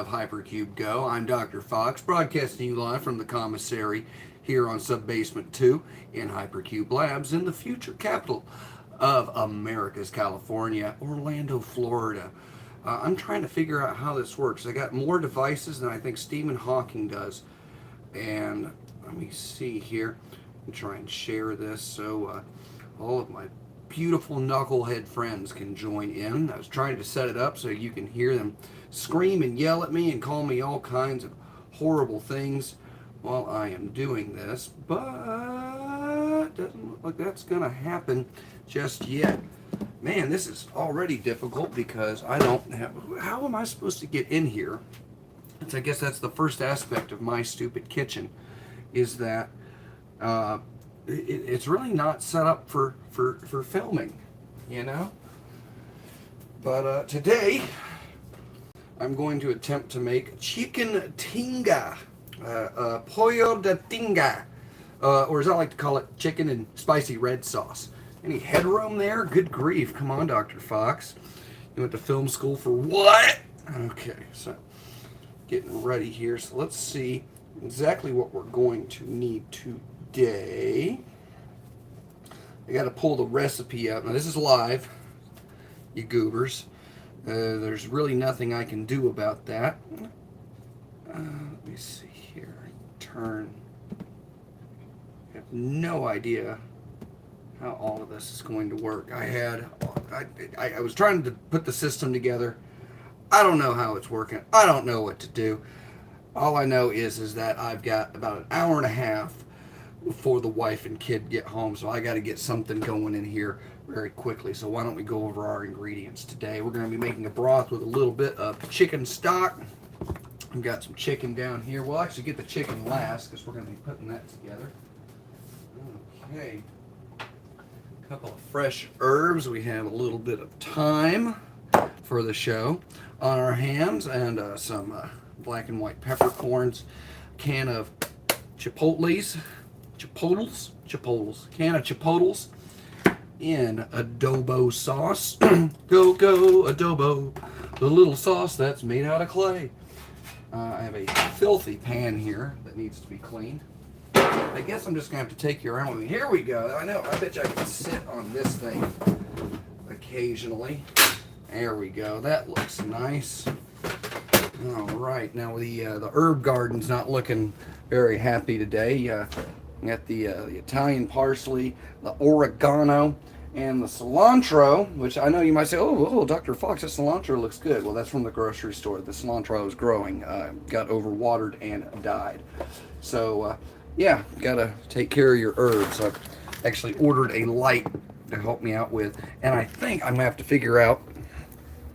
of Hypercube Go. I'm Dr. Fox, broadcasting you live from the commissary here on Subbasement 2 in Hypercube Labs in the future capital of America's California, Orlando, Florida. I'm trying to figure out how this works. I got more devices than I think Stephen Hawking does. And let me see here. I'm trying to share this so all of my beautiful knucklehead friends can join in. I was trying to set it up so you can hear them scream and yell at me and call me all kinds of horrible things while I am doing this, but doesn't look like that's gonna happen just yet. Man, this is already difficult because I don't have, how am I supposed to get in here? I guess that's the first aspect of my stupid kitchen, is that it's really not set up for filming, you know? But today, I'm going to attempt to make chicken tinga, pollo de tinga, or as I like to call it, chicken and spicy red sauce. Any headroom there? Good grief. Come on, Dr. Fox. You went to film school for what? Okay, so getting ready here. So let's see exactly what we're going to need today. I got to pull the recipe out. Now this is live, you goobers. There's really nothing I can do about that. Let me see here. Turn. I have no idea how all of this is going to work. I was trying to put the system together. I don't know how it's working. I don't know what to do. All I know is that I've got about an hour and a half before the wife and kid get home, so I got to get something going in here very quickly. So why don't we go over our ingredients today? We're going to be making a broth with a little bit of chicken stock. I've got some chicken down here. We'll actually get the chicken last because we're going to be putting that together. Okay. A couple of fresh herbs. We have a little bit of thyme for the show on our hands, and some black and white peppercorns, can of chipotles, can of chipotles in adobo sauce. Go adobo, the little sauce that's made out of clay. I have a filthy pan here that needs to be cleaned. I guess I'm just gonna have to take you around with me. Here we go. I know, I bet you I can sit on this thing occasionally. There we go. That looks nice. All right, now the herb garden's not looking very happy today. Got the Italian parsley, the oregano, and the cilantro, which I know you might say, oh, Dr. Fox, that cilantro looks good. Well, that's from the grocery store. The cilantro I was growing got overwatered and died. So, yeah, gotta take care of your herbs. I've actually ordered a light to help me out with, and I think I'm gonna have to figure out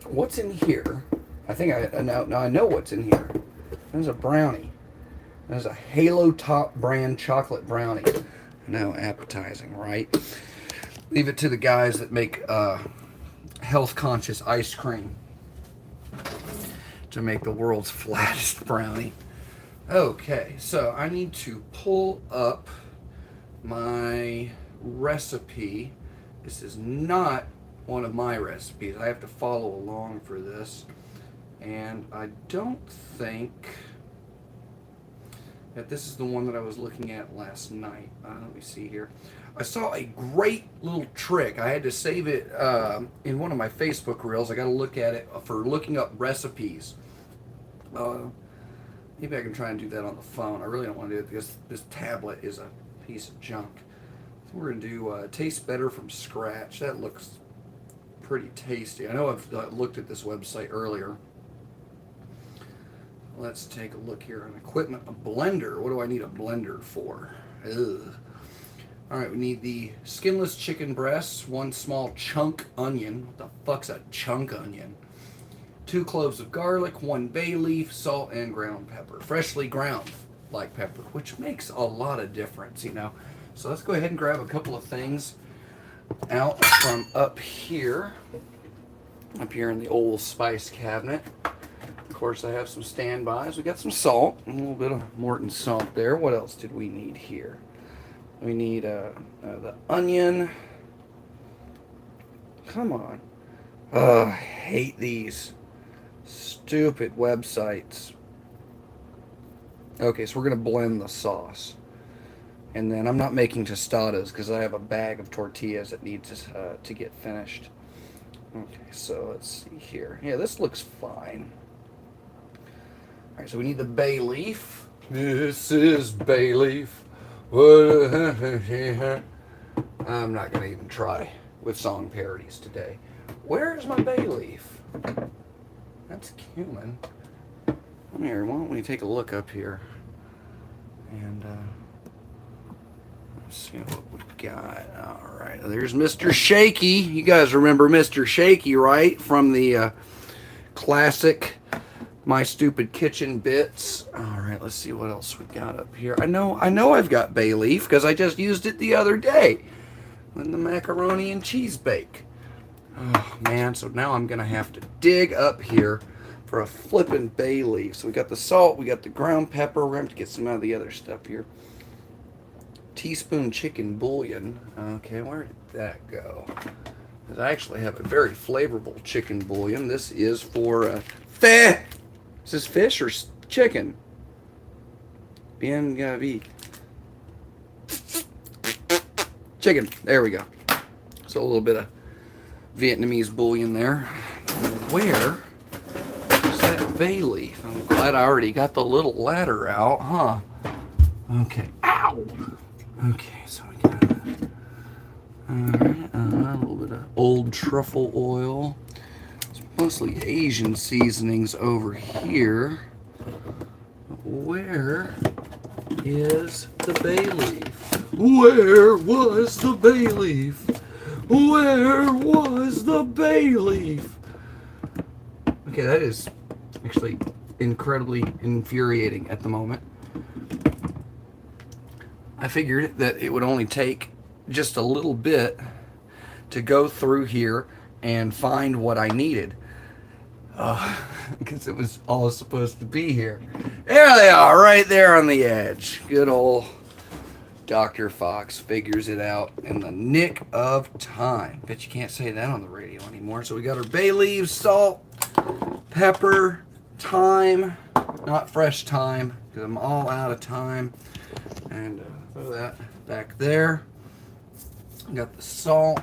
what's in here. I think now I know what's in here. There's a brownie. There's a Halo Top brand chocolate brownie. No, appetizing, right? Leave it to the guys that make health-conscious ice cream to make the world's flattest brownie. Okay, so I need to pull up my recipe. This is not one of my recipes. I have to follow along for this. And I don't think that this is the one that I was looking at last night. Let me see here. I saw a great little trick. I had to save it in one of my Facebook reels. I got to look at it for looking up recipes. Maybe I can try and do that on the phone. I really don't want to do it because this tablet is a piece of junk. So we're going to do Taste Better from Scratch. That looks pretty tasty. I know I've looked at this website earlier. Let's take a look here on equipment. A blender. What do I need a blender for? Ugh. All right, we need the skinless chicken breasts, 1 small chunk onion. What the fuck's a chunk onion? 2 cloves of garlic, 1 bay leaf, salt, and ground pepper. Freshly ground black pepper, which makes a lot of difference, you know. So let's go ahead and grab a couple of things out from up here in the old spice cabinet. Of course, I have some standbys. We got some salt, a little bit of Morton salt there. What else did we need here? We need the onion. Come on. I hate these Stupid websites. Okay, so we're going to blend the sauce. And then I'm not making tostadas because I have a bag of tortillas that needs to get finished. Okay, so let's see here. Yeah, this looks fine. All right, so we need the bay leaf. This is bay leaf. I'm not going to even try with song parodies today. Where is my bay leaf? That's cumin. Come here, why don't we take a look up here? And let's see what we've got. All right, there's Mr. Shaky. You guys remember Mr. Shaky, right? From the classic My Stupid Kitchen Bits. All right, let's see what else we got up here. I know I've got bay leaf because I just used it the other day in the macaroni and cheese bake. Oh man, so now I'm gonna have to dig up here for a flippin' bay leaf. So we got the salt, we got the ground pepper. We're gonna have to get some of the other stuff here. Teaspoon chicken bouillon. Okay, where did that go? Because I actually have a very flavorful chicken bouillon. This is for fish. Is this fish or chicken? Bien gavi. Chicken. There we go. So a little bit of Vietnamese bouillon there. Where is that bay leaf? I'm glad I already got the little ladder out, huh? Okay. Ow! Okay, so we got alright, a little bit of old truffle oil. It's mostly Asian seasonings over here. Where is the bay leaf? Where was the bay leaf? Where was the bay leaf? Okay, that is actually incredibly infuriating at the moment. I figured that it would only take just a little bit to go through here and find what I needed. Because it was all supposed to be here. There they are, right there on the edge. Good old Dr. Fox figures it out in the nick of time. Bet you can't say that on the radio anymore. So we got our bay leaves, salt, pepper, thyme, not fresh thyme, because I'm all out of thyme. And throw that back there. Got the salt.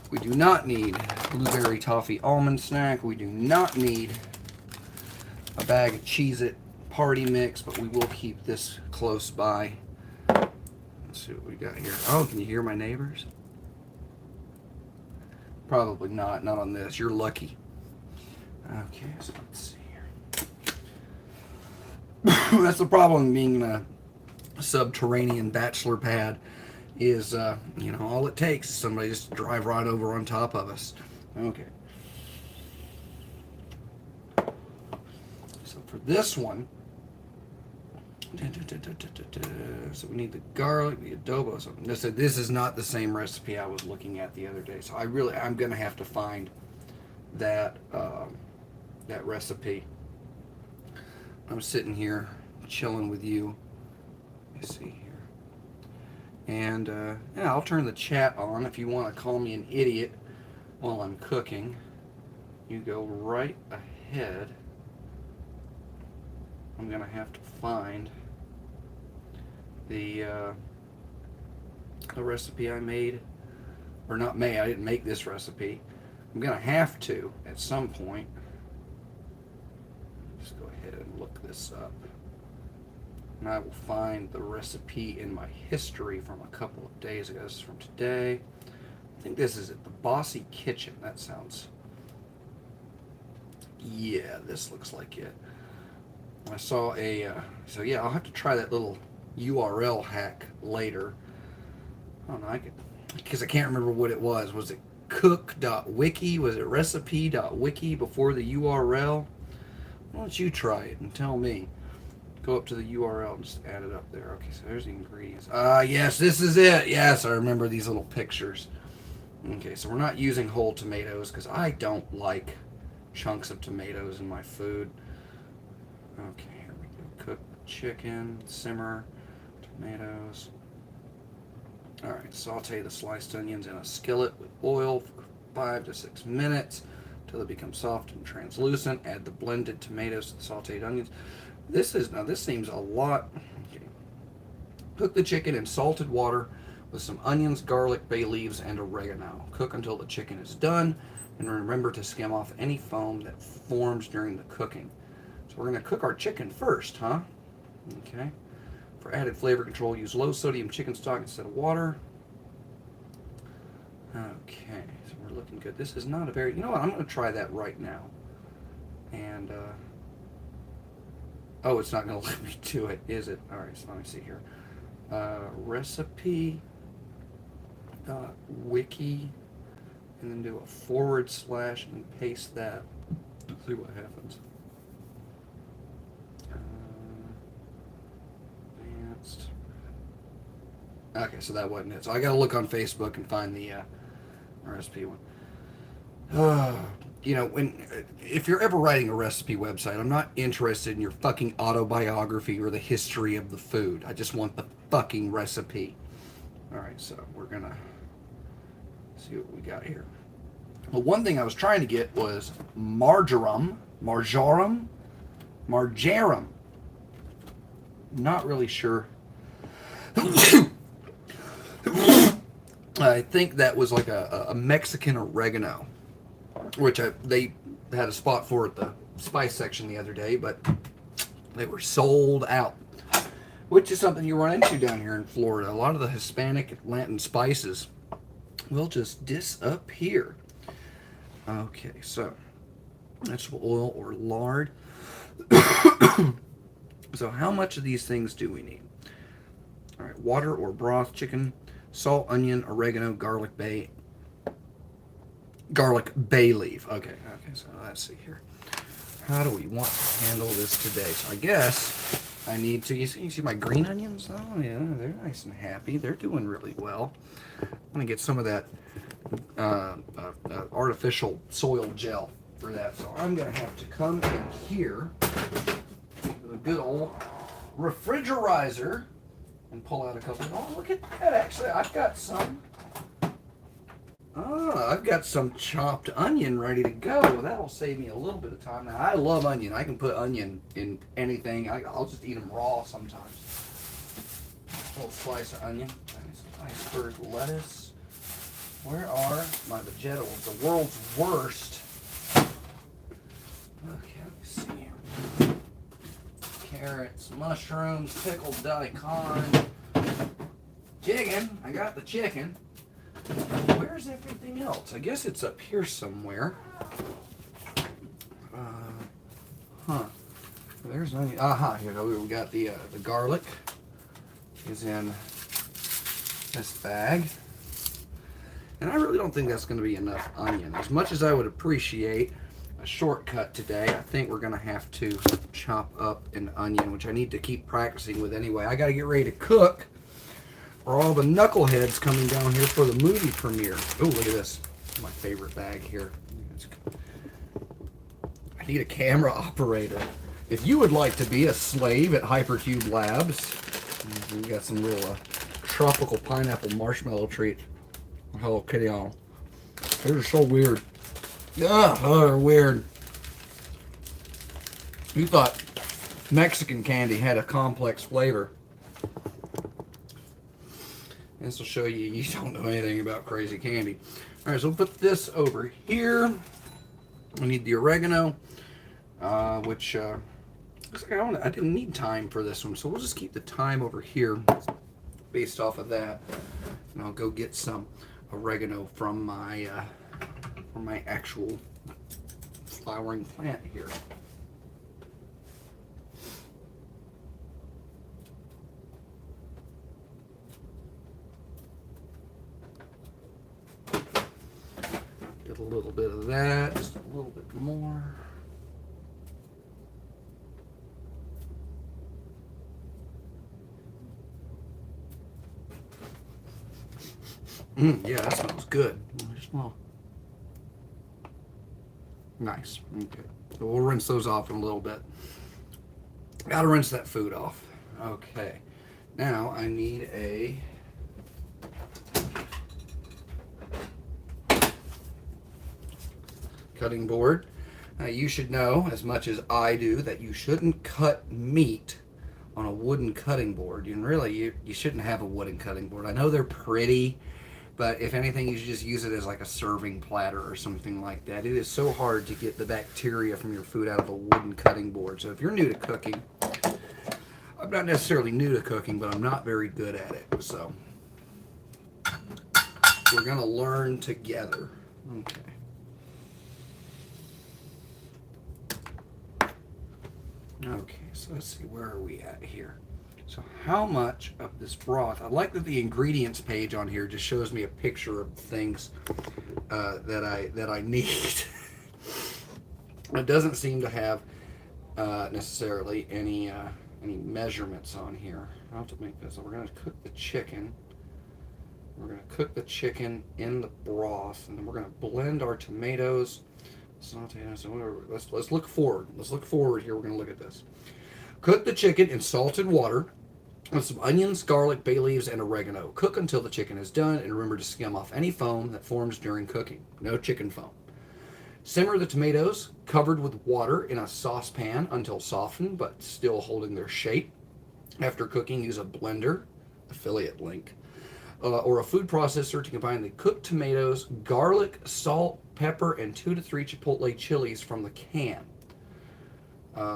We do not need blueberry toffee almond snack. We do not need a bag of Cheez-It party mix, but we will keep this close by. Let's see what we got here. Oh, can you hear my neighbors? Probably not. Not on this. You're lucky. Okay, so let's see here. That's the problem being a subterranean bachelor pad is, you know, all it takes is somebody just to drive right over on top of us. Okay. So for this one, so we need the garlic, the adobo. So this is not the same recipe I was looking at the other day. So I'm going to have to find that that recipe. I'm sitting here chilling with you. Let me see here. And yeah, I'll turn the chat on if you want to call me an idiot while I'm cooking. You go right ahead. I'm going to have to find the recipe I made. Or not made, I didn't make this recipe. I'm going to have to at some point. Just go ahead and look this up. And I will find the recipe in my history from a couple of days ago. This is from today. I think this is at the Bossy Kitchen. That sounds... yeah, this looks like it. I saw a... so yeah, I'll have to try that little URL hack later. I don't know, because I can't remember what it was. Was it cook.wiki? Was it recipe.wiki before the URL? Why don't you try it and tell me? Go up to the URL and just add it up there. Okay, so there's the ingredients. Yes, this is it. Yes, I remember these little pictures. Okay, so we're not using whole tomatoes because I don't like chunks of tomatoes in my food. Okay, here we go. Cook chicken, simmer, tomatoes. Alright, saute the sliced onions in a skillet with oil for 5 to 6 minutes. until they become soft and translucent. Add the blended tomatoes and sauteed onions. This seems a lot. Okay. Cook the chicken in salted water with some onions, garlic, bay leaves, and oregano. Cook until the chicken is done, and remember to skim off any foam that forms during the cooking. So we're going to cook our chicken first, huh? Okay. For added flavor control, use low sodium chicken stock instead of water. Okay, so we're looking good. This is not a very, you know what, I'm going to try that right now. And, oh, it's not going to let me do it, is it? All right, so let me see here. Recipe, wiki, and then do a / and paste that. Let's see what happens. Advanced. Okay, so that wasn't it. So I got to look on Facebook and find the recipe one. You know, if you're ever writing a recipe website, I'm not interested in your fucking autobiography or the history of the food. I just want the fucking recipe. All right, so we're gonna see what we got here. Well, one thing I was trying to get was marjoram. Not really sure. I think that was like a Mexican oregano, which they had a spot for at the spice section the other day, but they were sold out, which is something you run into down here in Florida. A lot of the Hispanic Latin spices will just disappear. Okay, so vegetable oil or lard. So how much of these things do we need? All right, water or broth, chicken, salt, onion, oregano, garlic bay leaf. Okay, so let's see here. How do we want to handle this today? So I guess I need to, you see my green onions? Oh yeah, they're nice and happy. They're doing really well. I'm gonna get some of that artificial soil gel for that. So I'm gonna have to come in here with a good old refrigerizer and pull out a couple. Oh, look at that! Actually, I've got some. I've got some chopped onion ready to go. That'll save me a little bit of time. Now, I love onion. I can put onion in anything. I'll just eat them raw sometimes. A little slice of onion. Iceberg lettuce. Where are my vegetables? The world's worst. Okay, let me see here. Carrots, mushrooms, pickled daikon. Chicken. I got the chicken. Where's everything else? I guess it's up here somewhere. There's no. Here we got the garlic. Is in this bag, and I really don't think that's going to be enough onion. As much as I would appreciate a shortcut today, I think we're going to have to chop up an onion, which I need to keep practicing with anyway. I got to get ready to cook. For all the knuckleheads coming down here for the movie premiere. Oh, look at this. My favorite bag here. I need a camera operator. If you would like to be a slave at Hypercube Labs, we got some real tropical pineapple marshmallow treat. Hello Kitty on. These are so weird. Oh, they're weird. You thought Mexican candy had a complex flavor. This will show you don't know anything about crazy candy. All right, so we'll put this over here. We need the oregano, which looks like I didn't need thyme for this one, so we'll just keep the thyme over here based off of that. And I'll go get some oregano from my actual flowering plant here. A little bit of that, just a little bit more. Yeah, that smells good. Nice. Okay. So we'll rinse those off in a little bit. Gotta rinse that food off. Okay. Now I need a cutting board. Now you should know, as much as I do, that you shouldn't cut meat on a wooden cutting board. And really, you shouldn't have a wooden cutting board. I know they're pretty, but if anything, you should just use it as like a serving platter or something like that. It is so hard to get the bacteria from your food out of a wooden cutting board. So if you're new to cooking, I'm not necessarily new to cooking, but I'm not very good at it. So we're going to learn together. Okay. Okay, so let's see, where are we at here? So how much of this broth? I like that the ingredients page on here just shows me a picture of things that I need. It doesn't seem to have necessarily any measurements on here. I'll have to make this. So we're going to cook the chicken. We're going to cook the chicken in the broth, and then we're going to blend our tomatoes. Saute. So let's look forward. Let's look forward here. We're going to look at this. Cook the chicken in salted water with some onions, garlic, bay leaves, and oregano. Cook until the chicken is done, and remember to skim off any foam that forms during cooking. No chicken foam. Simmer the tomatoes covered with water in a saucepan until softened but still holding their shape. After cooking, use a blender, affiliate link, or a food processor to combine the cooked tomatoes, garlic, salt, pepper, and 2 to 3 chipotle chilies from the can.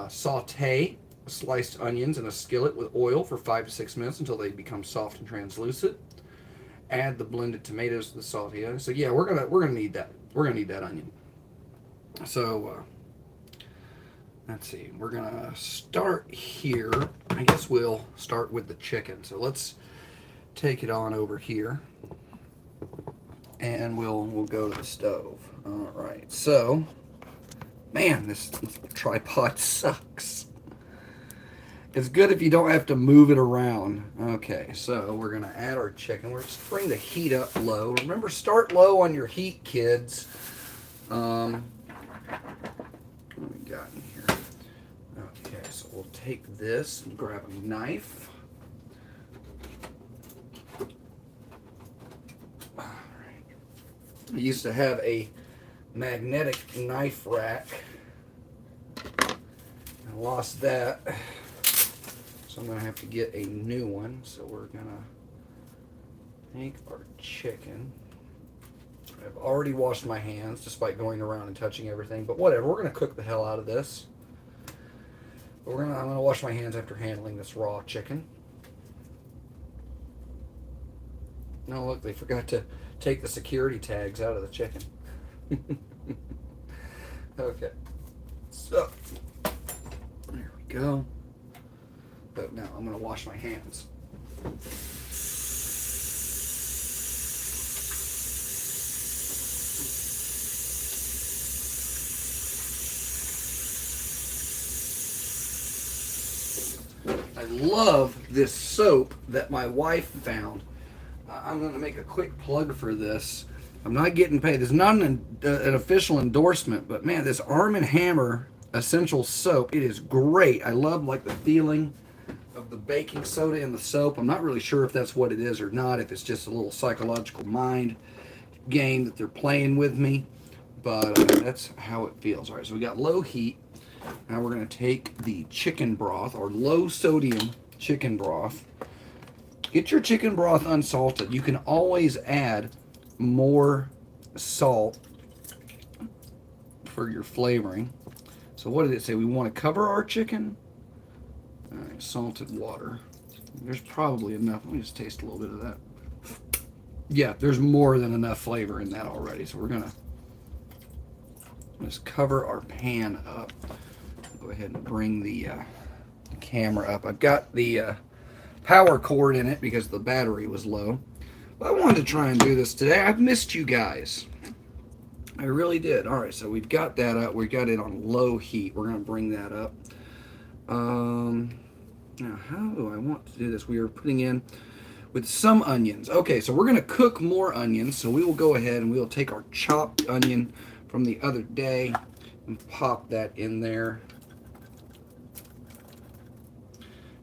Saute sliced onions in a skillet with oil for 5 to 6 minutes until they become soft and translucent. Add the blended tomatoes to the saute. So yeah, we're gonna need that. We're gonna need that onion. So let's see. We're gonna start here. I guess we'll start with the chicken. So let's take it on over here, and we'll go to the stove. All right. So, man, this tripod sucks. It's good if you don't have to move it around. Okay, so we're gonna add our chicken. We're just bring the heat up low. Remember, start low on your heat, kids. What we got in here? Okay, so we'll take this and grab a knife. All right. I used to have a magnetic knife rack. I lost that. So I'm going to have to get a new one. So we're going to take our chicken. I've already washed my hands despite going around and touching everything. But whatever, we're going to cook the hell out of this. But I'm going to wash my hands after handling this raw chicken. No, look, they forgot to take the security tags out of the chicken. Okay. So, there we go. But now I'm going to wash my hands. I love this soap that my wife found. I'm going to make a quick plug for this. I'm not getting paid. It's not an official endorsement, but man, this Arm & Hammer Essential Soap, it is great. I love like the feeling of the baking soda in the soap. I'm not really sure if that's what it is or not, if it's just a little psychological mind game that they're playing with me, but that's how it feels. All right, so we got low heat. Now we're going to take the chicken broth, or low sodium chicken broth. Get your chicken broth unsalted. You can always add more salt for your flavoring. So what did it say? We want to cover our chicken. All right, salted water. There's probably enough. Let me just taste a little bit of that. Yeah, there's more than enough flavor in that already. So we're going to just cover our pan up. Go ahead and bring the camera up. I've got the power cord in it because the battery was low. But I wanted to try and do this today. I've missed you guys. I really did. All right, so we've got that up. We've got it on low heat. We're going to bring that up. Now, how do I want to do this? We are putting in with some onions. Okay, so we're going to cook more onions. So we will go ahead and we'll take our chopped onion from the other day and pop that in there.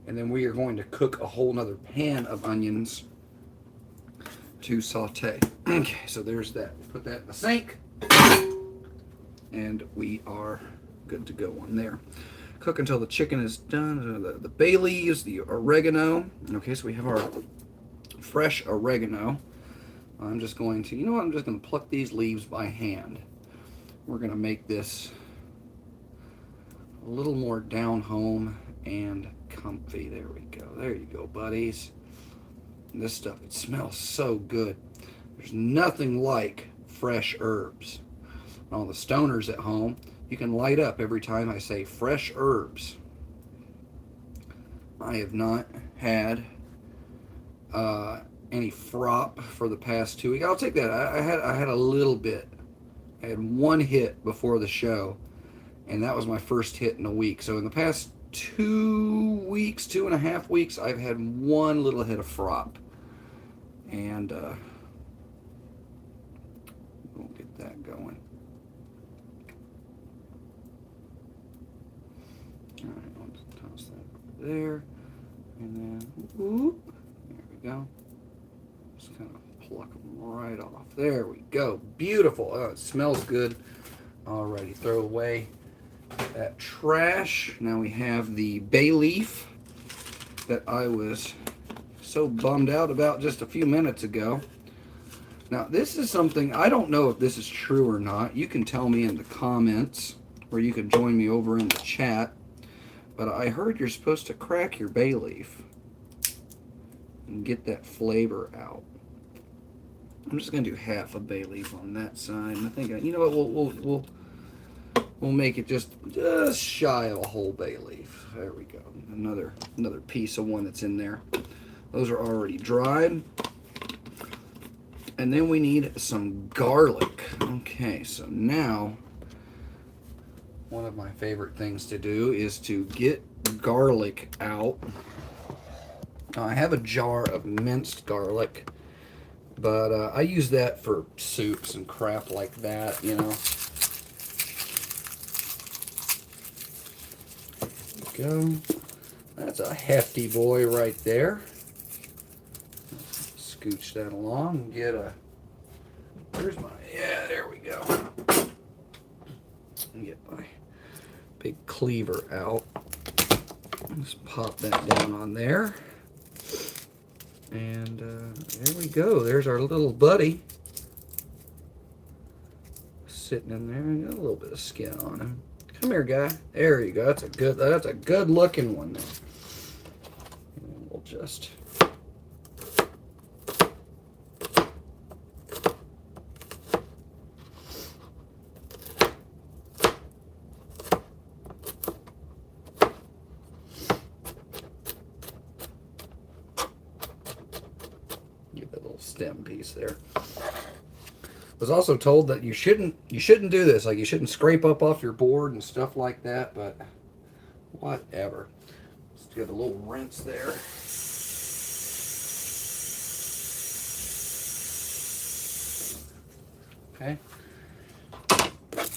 And then we are going to cook a whole nother pan of onions to saute. Okay, so there's that. Put that in the sink. and we are good to go on there. Cook until the chicken is done. The bay leaves, the oregano. Okay, so we have our fresh oregano. I'm just going to, I'm just going to pluck these leaves by hand. We're going to make this a little more down home and comfy. There we go. There you go, buddies. And this stuff, it smells so good. There's nothing like fresh herbs. All the stoners at home, you can light up every time I say fresh herbs. I have not had any frop for the past 2 weeks. I'll take that. I had a little bit. I had one hit before the show, and that was my first hit in a week. So in the past 2 weeks, 2.5 weeks, I've had one little hit of frop. And we'll get that going. Alright, let's toss that there. And then, whoop, there we go. Just kind of pluck them right off. There we go. Beautiful. Oh, it smells good. Alrighty, throw away that trash. Now we have the bay leaf that I was so bummed out about just a few minutes ago. Now, this is something, I don't know if this is true or not. You can tell me in the comments, or you can join me over in the chat. But I heard you're supposed to crack your bay leaf and get that flavor out. I'm just going to do half a bay leaf on that side. And I think, you know what, we'll make it just shy of a whole bay leaf. There we go. Another piece of one that's in there. Those are already dried. And then we need some garlic. Okay, so now one of my favorite things to do is to get garlic out. Now, I have a jar of minced garlic, but I use that for soups and crap like that, you know. There we go. That's a hefty boy right there. Scooch that along and get a, where's my, yeah, there we go. And get my big cleaver out. Just pop that down on there. And there we go. There's our little buddy. Sitting in there. Got a little bit of skin on him. Come here, guy. There you go. That's a good looking one there. And we'll just stem piece there. Was also told that you shouldn't do this. Like, you shouldn't scrape up off your board and stuff like that, but whatever. Let's get a little rinse there. Okay.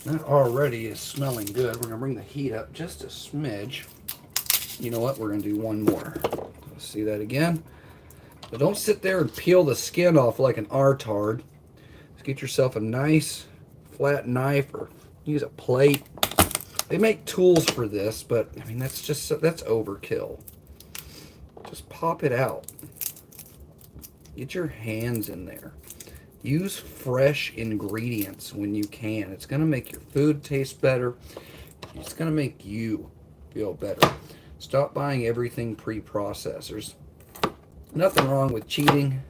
That already is smelling good. We're gonna bring the heat up just a smidge. You know what? We're gonna do one more. Let's see that again. But don't sit there and peel the skin off like an R-tard. Just get yourself a nice flat knife or use a plate. They make tools for this, but I mean, that's overkill. Just pop it out. Get your hands in there. Use fresh ingredients when you can. It's going to make your food taste better. It's going to make you feel better. Stop buying everything pre-processed. There's nothing wrong with cheating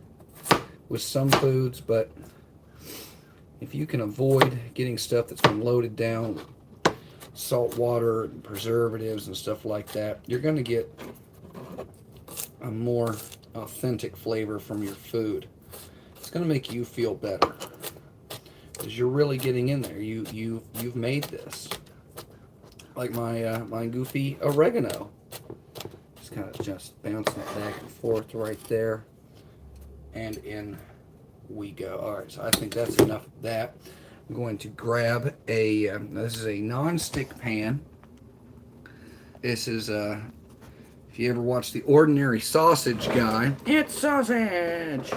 with some foods, but if you can avoid getting stuff that's been loaded down with salt water and preservatives and stuff like that, you're going to get a more authentic flavor from your food. It's going to make you feel better because you're really getting in there. You've made this. Like my goofy oregano. Kind of just bouncing it back and forth right there, and in we go. All right, so I think that's enough of that. I'm going to grab this is a non-stick pan. This is If you ever watch The Ordinary Sausage Guy, it's sausage.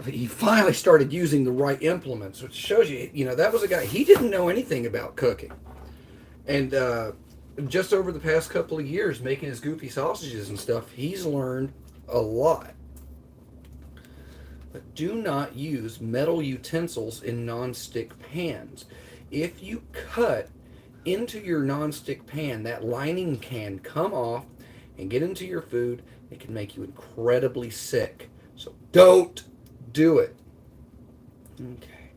He finally started using the right implements, which shows you, that was a guy, he didn't know anything about cooking. And just over the past couple of years, making his goofy sausages and stuff, he's learned a lot. But do not use metal utensils in non-stick pans. If you cut into your non-stick pan, that lining can come off and get into your food. It can make you incredibly sick. So don't do it. Okay.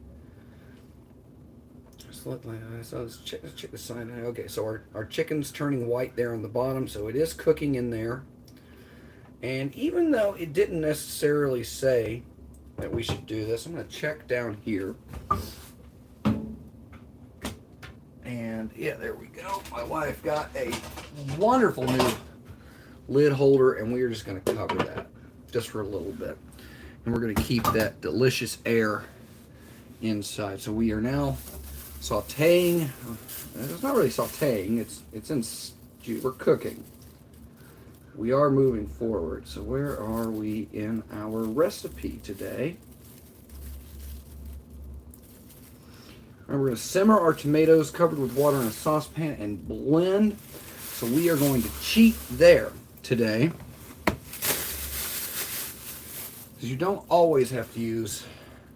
So let's check the side. Okay, so our chicken's turning white there on the bottom, so it is cooking in there. And even though it didn't necessarily say that we should do this, I'm going to check down here. And yeah, there we go. My wife got a wonderful new lid holder, and we are just going to cover that just for a little bit. And we're going to keep that delicious air inside. So we are now sauteing. It's not really sauteing. It's in stew. We're cooking. We are moving forward. So where are we in our recipe today? And we're going to simmer our tomatoes covered with water in a saucepan and blend. So we are going to cheat there today. Because you don't always have to use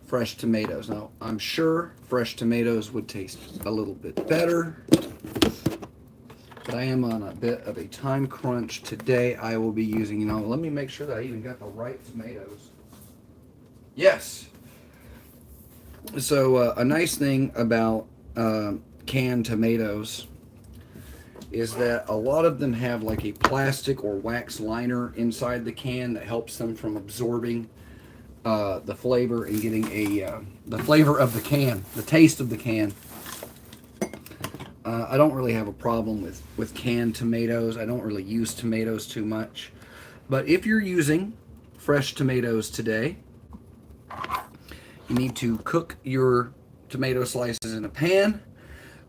fresh tomatoes. Now, I'm sure fresh tomatoes would taste a little bit better. But I am on a bit of a time crunch today. I will be using, let me make sure that I even got the right tomatoes. Yes. So a nice thing about canned tomatoes is that a lot of them have like a plastic or wax liner inside the can that helps them from absorbing the flavor and getting the flavor of the can, the taste of the can. I don't really have a problem with canned tomatoes. I don't really use tomatoes too much. But if you're using fresh tomatoes today, you need to cook your tomato slices in a pan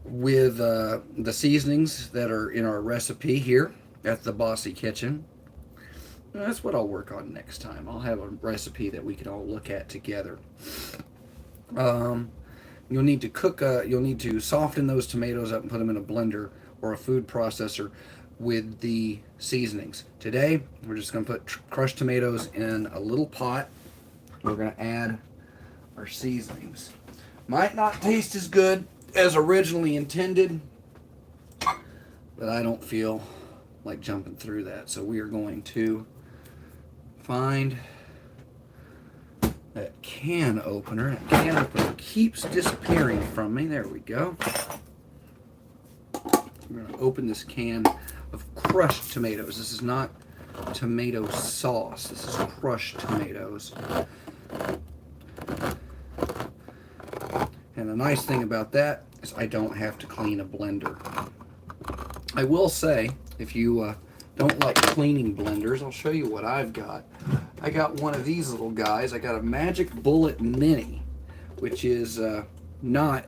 with the seasonings that are in our recipe here at the Bossy Kitchen. And that's what I'll work on next time. I'll have a recipe that we can all look at together. You'll need to soften those tomatoes up and put them in a blender or a food processor with the seasonings. Today, we're just going to put crushed tomatoes in a little pot. We're going to add our seasonings. Might not taste as good as originally intended, but I don't feel like jumping through that. So we are going to find that can opener. That can opener keeps disappearing from me. There we go. We're going to open this can of crushed tomatoes. This is not tomato sauce. This is crushed tomatoes. And the nice thing about that is I don't have to clean a blender. I will say, if you don't like cleaning blenders, I'll show you what I've got. I got one of these little guys. I got a Magic Bullet Mini, which is not,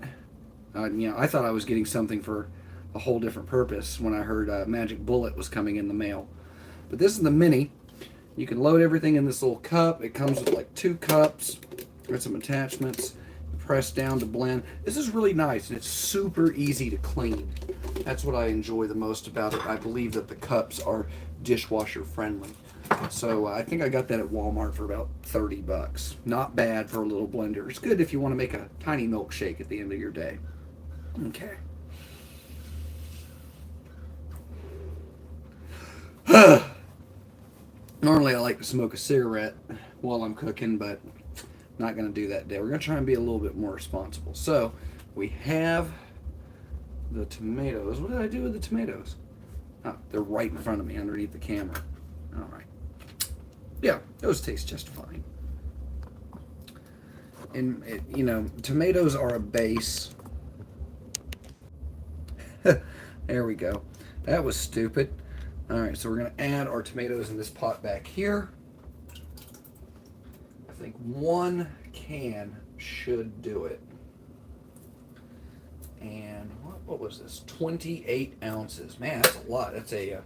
I thought I was getting something for a whole different purpose when I heard Magic Bullet was coming in the mail. But this is the Mini. You can load everything in this little cup. It comes with like 2 cups. There's some attachments. Press down to blend. This is really nice, and it's super easy to clean. That's what I enjoy the most about it. I believe that the cups are dishwasher friendly. So I think I got that at Walmart for about 30 bucks. Not bad for a little blender. It's good if you want to make a tiny milkshake at the end of your day. Okay. Normally I like to smoke a cigarette while I'm cooking, but not going to do that today. We're going to try and be a little bit more responsible. So we have the tomatoes. What did I do with the tomatoes? Oh, they're right in front of me underneath the camera. All right. Yeah, those taste just fine. And, tomatoes are a base. There we go. That was stupid. All right, so we're going to add our tomatoes in this pot back here. I think 1 can should do it. And what was this? 28 ounces. Man, that's a lot. That's a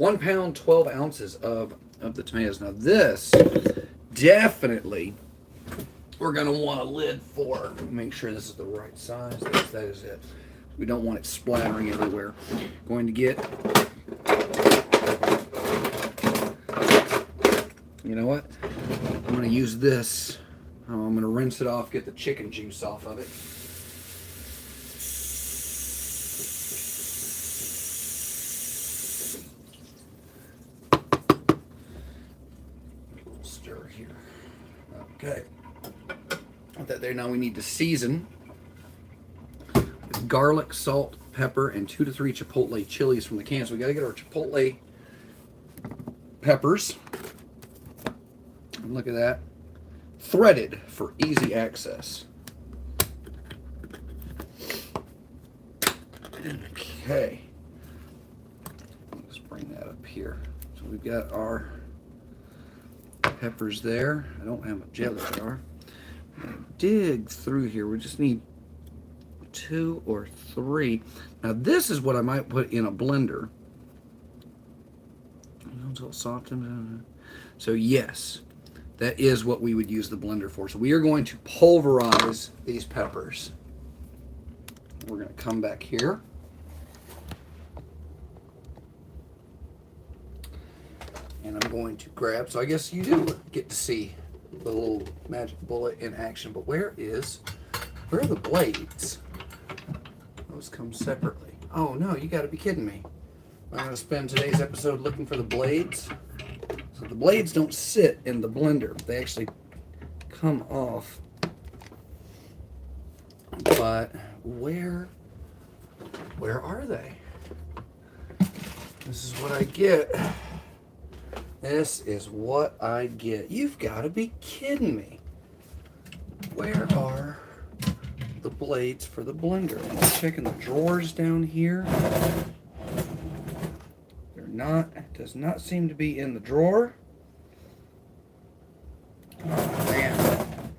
1 pound, 12 ounces of the tomatoes. Now this, definitely, we're going to want a lid for. Make sure this is the right size. Yes, that is it. We don't want it splattering everywhere. Going to get, you know what? I'm going to use this. I'm going to rinse it off, get the chicken juice off of it. Stir here. Okay. With that there, now we need to season with garlic, salt, pepper, and 2 to 3 chipotle chilies from the can. So we got to get our chipotle peppers. And look at that. Threaded for easy access. Okay. Let's bring that up here. So we've got our peppers there. I don't have a jelly jar. Dig through here. We just need 2 or 3. Now this is what I might put in a blender. Until softened. So yes, that is what we would use the blender for. So we are going to pulverize these peppers. We're going to come back here. And I'm going to grab, so I guess you do get to see the little magic bullet in action, but where are the blades? Those come separately. Oh no, you gotta be kidding me. I'm gonna spend today's episode looking for the blades. So the blades don't sit in the blender. They actually come off. But where are they? This is what I get. This is what I get. You've got to be kidding me. Where are the blades for the blender? I'm checking the drawers down here. They're not. It does not seem to be in the drawer. Oh, man.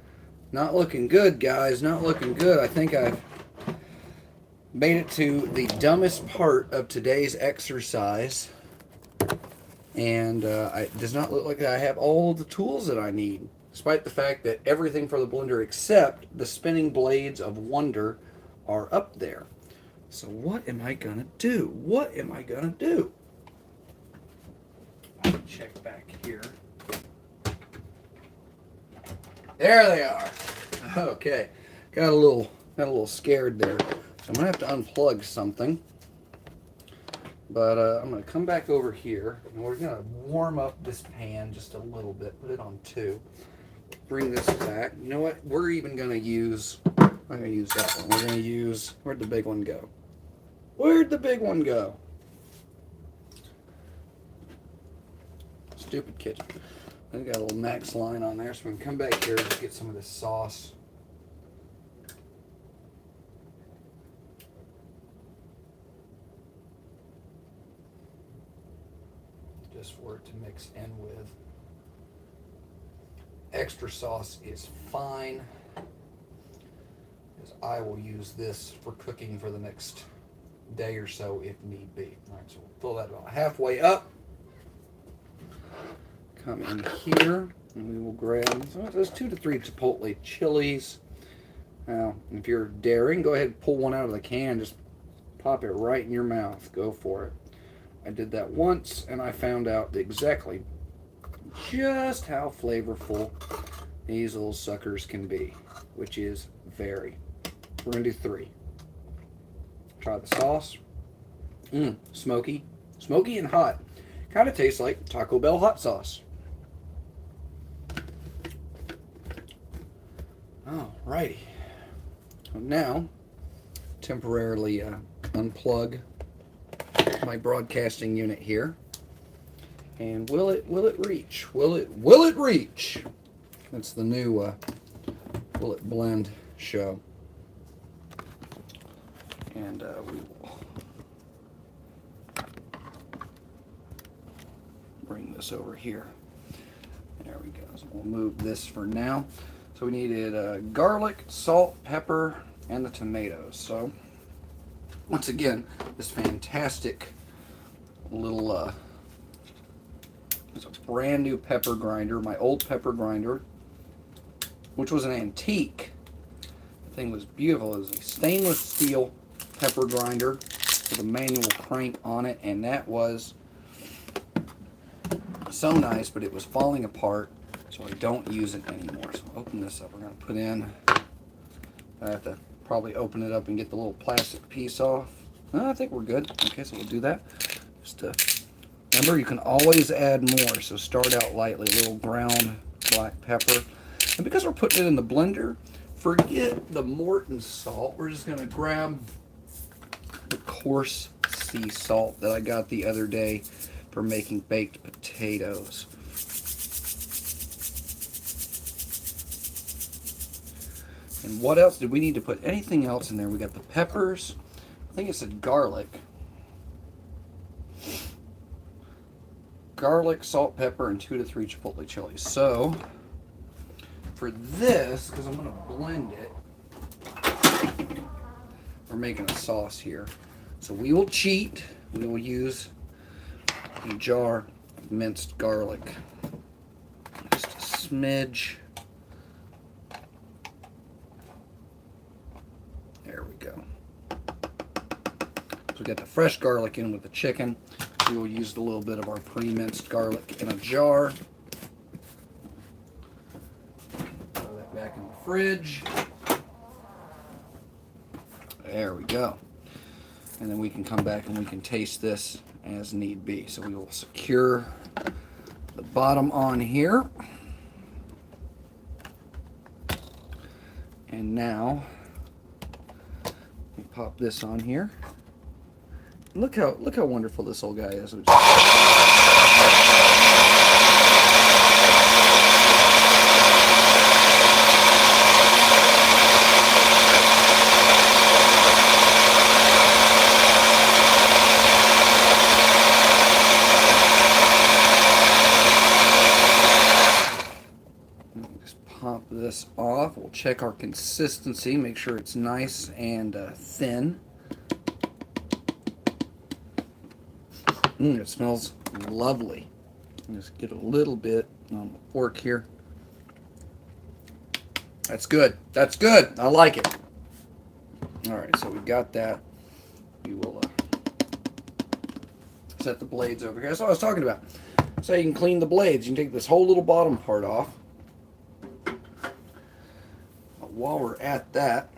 Not looking good, guys. Not looking good. I think I've made it to the dumbest part of today's exercise. And it does not look like I have all the tools that I need, despite the fact that everything for the blender except the spinning blades of wonder are up there. So what am I going to do? What am I going to do? I'll check back here. There they are. Okay. Got a little scared there. So I'm going to have to unplug something. But I'm going to come back over here, and we're going to warm up this pan just a little bit. Put it on 2. Bring this back. You know what? We're even going to use, I'm going to use that one. We're going to use, where'd the big one go? Where'd the big one go? Stupid kitchen. I've got a little max line on there, so we can come back here and get some of this sauce. Just for it to mix in with. Extra sauce is fine, because I will use this for cooking for the next day or so if need be. All right, so we'll fill that about halfway up. Come in here, and we will grab those 2 to 3 chipotle chilies. Now, if you're daring, go ahead and pull one out of the can. Just pop it right in your mouth. Go for it. I did that once, and I found out exactly just how flavorful these little suckers can be, which is very. We're going to do 3. Try the sauce. Smoky. Smoky and hot. Kind of tastes like Taco Bell hot sauce. Alrighty. So now, temporarily unplug my broadcasting unit here, and will it reach? Will it reach? That's the new Will It Blend show, and we will bring this over here. There we go. So we'll move this for now. So we needed garlic, salt, pepper, and the tomatoes. So once again, this fantastic little It's a brand new pepper grinder. My old pepper grinder, which was an antique. The thing was beautiful. It was a stainless steel pepper grinder with a manual crank on it, and that was so nice, but it was falling apart, so I don't use it anymore. So I'll open this up. We're going to put in, I have to probably open it up and get the little plastic piece off. I think we're good. Okay, so we'll do that. Just remember, you can always add more, so start out lightly. A little ground black pepper. And because we're putting it in the blender, forget the Morton salt. We're just going to grab the coarse sea salt that I got the other day for making baked potatoes. And what else? Did we need to put anything else in there? We got the peppers. I think it said garlic. Garlic, salt, pepper, and 2 to 3 chipotle chilies. So, for this, because I'm going to blend it, we're making a sauce here. So we will cheat. We will use a jar of minced garlic. Just a smidge. There we go. So we got the fresh garlic in with the chicken. We will use a little bit of our pre-minced garlic in a jar. Throw that back in the fridge. There we go. And then we can come back and we can taste this as need be. So we will secure the bottom on here. And now we pop this on here. Look how wonderful this old guy is. Pop this off. We'll check our consistency, make sure it's nice and thin. It smells lovely. Just get a little bit on the fork here. That's good. That's good. I like it. All right, so we've got that. We will set the blades over here. That's what I was talking about. So you can clean the blades. You can take this whole little bottom part off. While we're at that,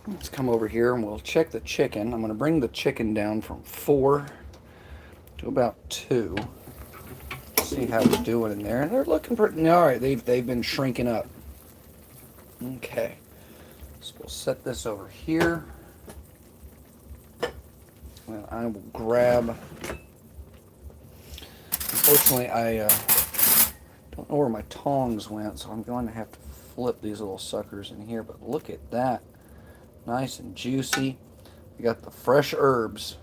let's come over here and we'll check the chicken. I'm going to bring the chicken down from 4 to about 2. See how we're doing in there. They're looking pretty. All right, they've been shrinking up. Okay, so we'll set this over here. And I will grab. Unfortunately, I don't know where my tongs went, so I'm going to have to flip these little suckers in here. But look at that, nice and juicy. We got the fresh herbs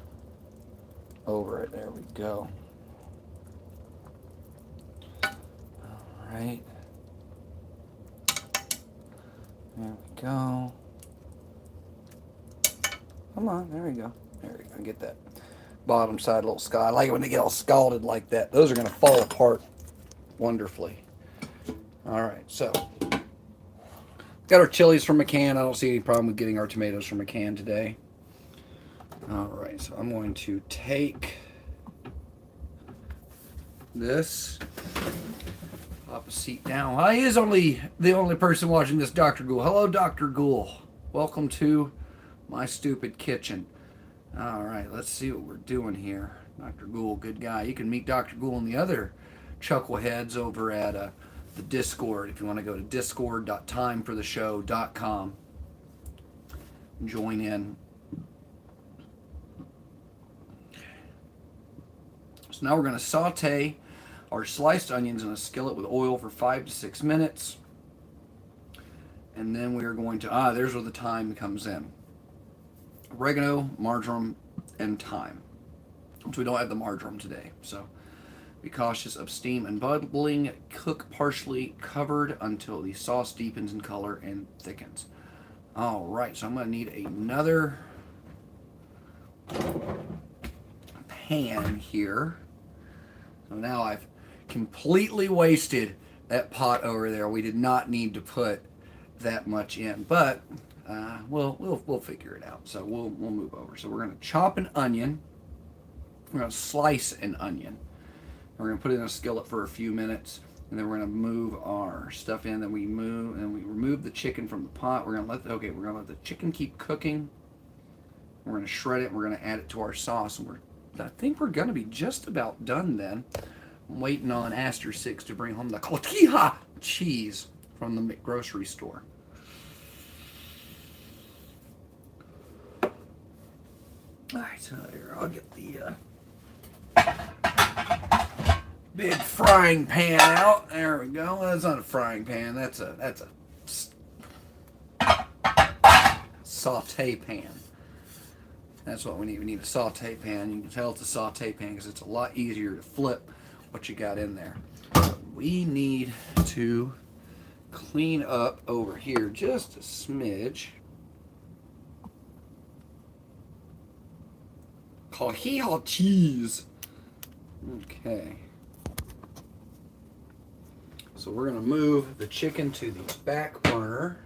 over it. There we go. All right, there we go. Come on, there we go. There we go. Get that bottom side a little scald. I like it when they get all scalded like that. Those are going to fall apart wonderfully. All right, so got our chilies from a can. I don't see any problem with getting our tomatoes from a can today. All right, so I'm going to take this, pop a seat down. I is only the only person watching this, Dr. Ghoul. Hello, Dr. Ghoul. Welcome to my stupid kitchen. All right, let's see what we're doing here. Dr. Ghoul, good guy. You can meet Dr. Ghoul and the other chuckleheads over at the Discord. If you want to go to discord.timefortheshow.com, join in. So now we're going to saute our sliced onions in a skillet with oil for 5 to 6 minutes. And then we are going to, there's where the thyme comes in. Oregano, marjoram, and thyme. So we don't have the marjoram today. So be cautious of steam and bubbling. Cook partially covered until the sauce deepens in color and thickens. All right, so I'm going to need another pan here. So now I've completely wasted that pot over there. We did not need to put that much in, but we'll figure it out. So we'll move over. So we're going to chop an onion. We're going to slice an onion. We're going to put it in a skillet for a few minutes, and then we're going to move our stuff in. Then we remove the chicken from the pot. We're going to let the chicken keep cooking. We're going to shred it. And we're going to add it to our sauce. And I think we're going to be just about done then. I'm waiting on Aster 6 to bring home the cotija cheese from the grocery store. All right, so here I'll get the big frying pan out. There we go. That's not a frying pan. That's a saute pan. That's what we need. We need a saute pan. You can tell it's a saute pan because it's a lot easier to flip what you got in there. We need to clean up over here just a smidge. Cotija cheese. Okay. So we're going to move the chicken to the back burner,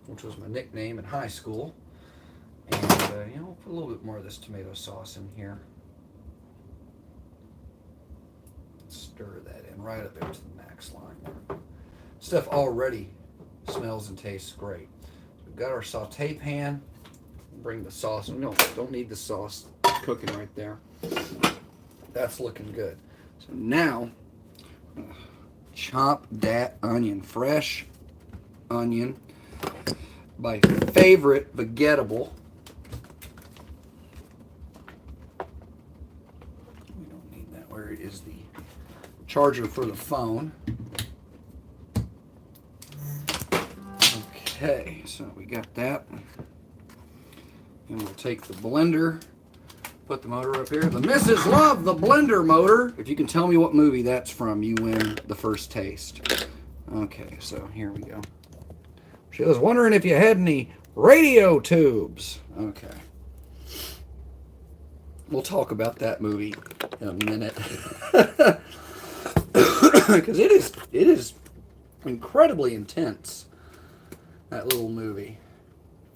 which was my nickname in high school. And, we'll put a little bit more of this tomato sauce in here. Stir that in right up there to the max line. Stuff already smells and tastes great. So we've got our saute pan. Bring the sauce. No, don't need the sauce cooking right there. That's looking good. So now, chop that onion. Fresh onion. My favorite vegetable. We don't need that. Where is the charger for the phone? Okay, so we got that. And we'll take the blender, put the motor up here. The Missus Love the blender motor. If you can tell me what movie that's from, you win the first taste. Okay, so here we go. She was wondering if you had any radio tubes. Okay. We'll talk about that movie in a minute. Because it is incredibly intense, that little movie.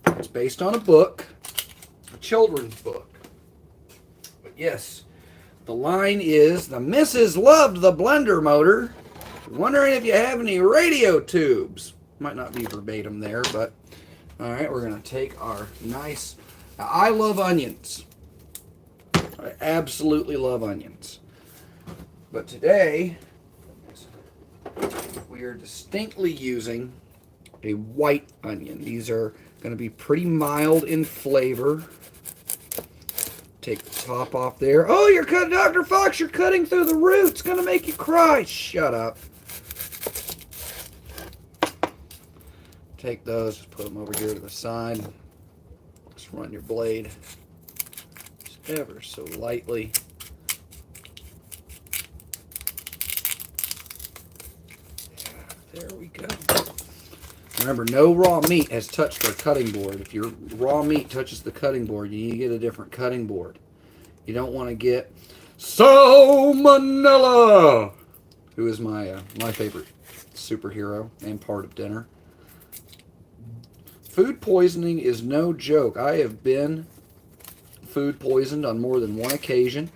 It's based on a book, a children's book. But yes, the line is, the Missus loved the blender motor. Wondering if you have any radio tubes. Might not be verbatim there, but all right, we're going to take our nice, I love onions. I absolutely love onions. But today, we are distinctly using a white onion. These are going to be pretty mild in flavor. Take the top off there. Oh, you're cutting, Dr. Fox, you're cutting through the roots. Going to make you cry. Shut up. Take those, just put them over here to the side. Just run your blade just ever so lightly. There we go. Remember, no raw meat has touched our cutting board. If your raw meat touches the cutting board, you need to get a different cutting board. You don't want to get Salmonella, who is my favorite superhero and part of dinner. Food poisoning is no joke. I have been food poisoned on more than one occasion.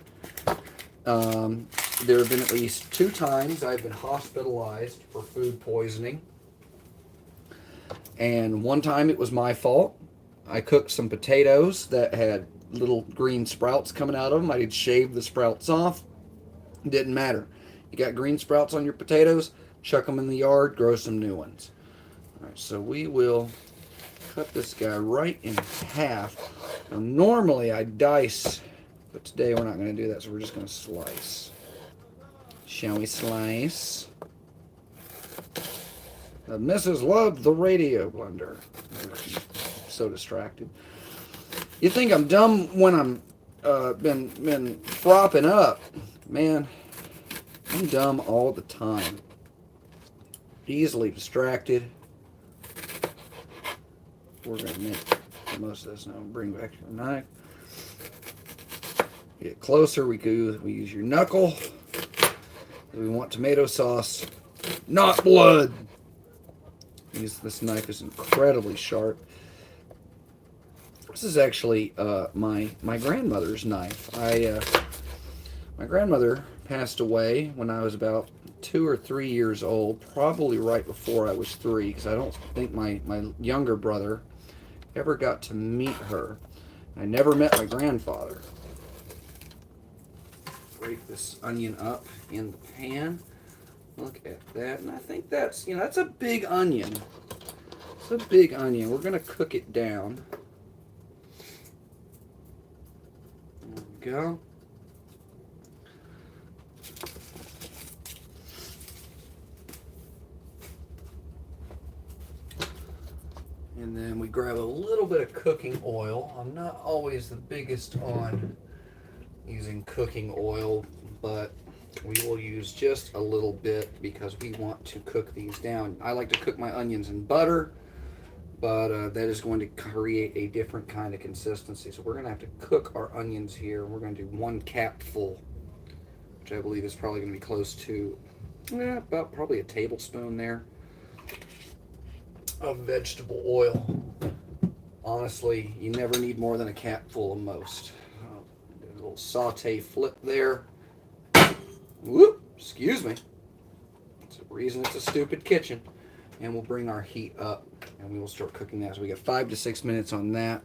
There have been at least 2 times I've been hospitalized for food poisoning. And one time it was my fault. I cooked some potatoes that had little green sprouts coming out of them. I had shaved the sprouts off. It didn't matter. You got green sprouts on your potatoes, chuck them in the yard, grow some new ones. All right, so we will cut this guy right in half. Now, normally I dice, but today we're not going to do that, so we're just going to slice. Shall we slice? The Missus loved the radio blender. I'm so distracted. You think I'm dumb when I'm been propping up. Man, I'm dumb all the time. Easily distracted. We're going to make the most of this now. Bring back your knife. Get closer, we use your knuckle. We want tomato sauce, not blood. This knife is incredibly sharp. This is actually my grandmother's knife. My grandmother passed away when I was about 2 or 3 years old, probably right before I was 3, because I don't think my younger brother ever got to meet her. I never met my grandfather. Break this onion up in the pan. Look at that, and I think that's, that's a big onion. It's a big onion. We're going to cook it down. There we go. And then we grab a little bit of cooking oil. I'm not always the biggest on using cooking oil, but we will use just a little bit because we want to cook these down. I like to cook my onions in butter, but that is going to create a different kind of consistency. So we're going to have to cook our onions here. We're going to do 1 capful, which I believe is probably going to be close to about probably a tablespoon there of vegetable oil. Honestly, you never need more than a capful of most. A little saute flip there. Whoop, excuse me. It's the reason it's a stupid kitchen. And we'll bring our heat up and we will start cooking that. So we got 5 to 6 minutes on that.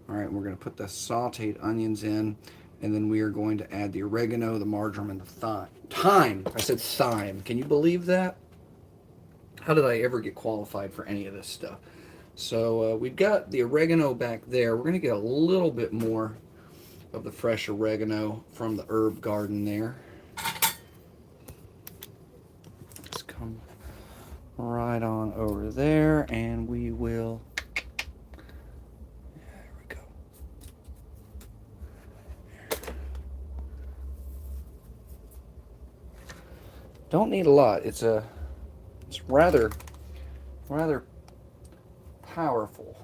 All right, we're going to put the sauteed onions in, and then we are going to add the oregano, the marjoram, and the thyme. I said thyme. Can you believe that? How did I ever get qualified for any of this stuff? So we've got the oregano back there. We're going to get a little bit more of the fresh oregano from the herb garden there. Let's come right on over there, and we will... There we go. Don't need a lot. It's rather powerful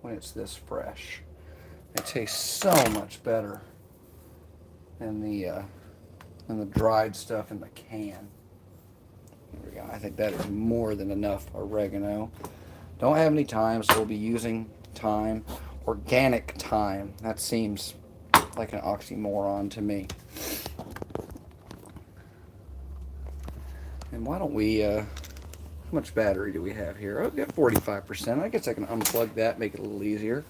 when it's this fresh. It tastes so much better than the dried stuff in the can. There we go. I think that is more than enough oregano. Don't have any thyme, so we'll be using thyme. Organic thyme. That seems like an oxymoron to me. And why don't we, how much battery do we have here? Oh, we got 45%. I guess I can unplug that, make it a little easier.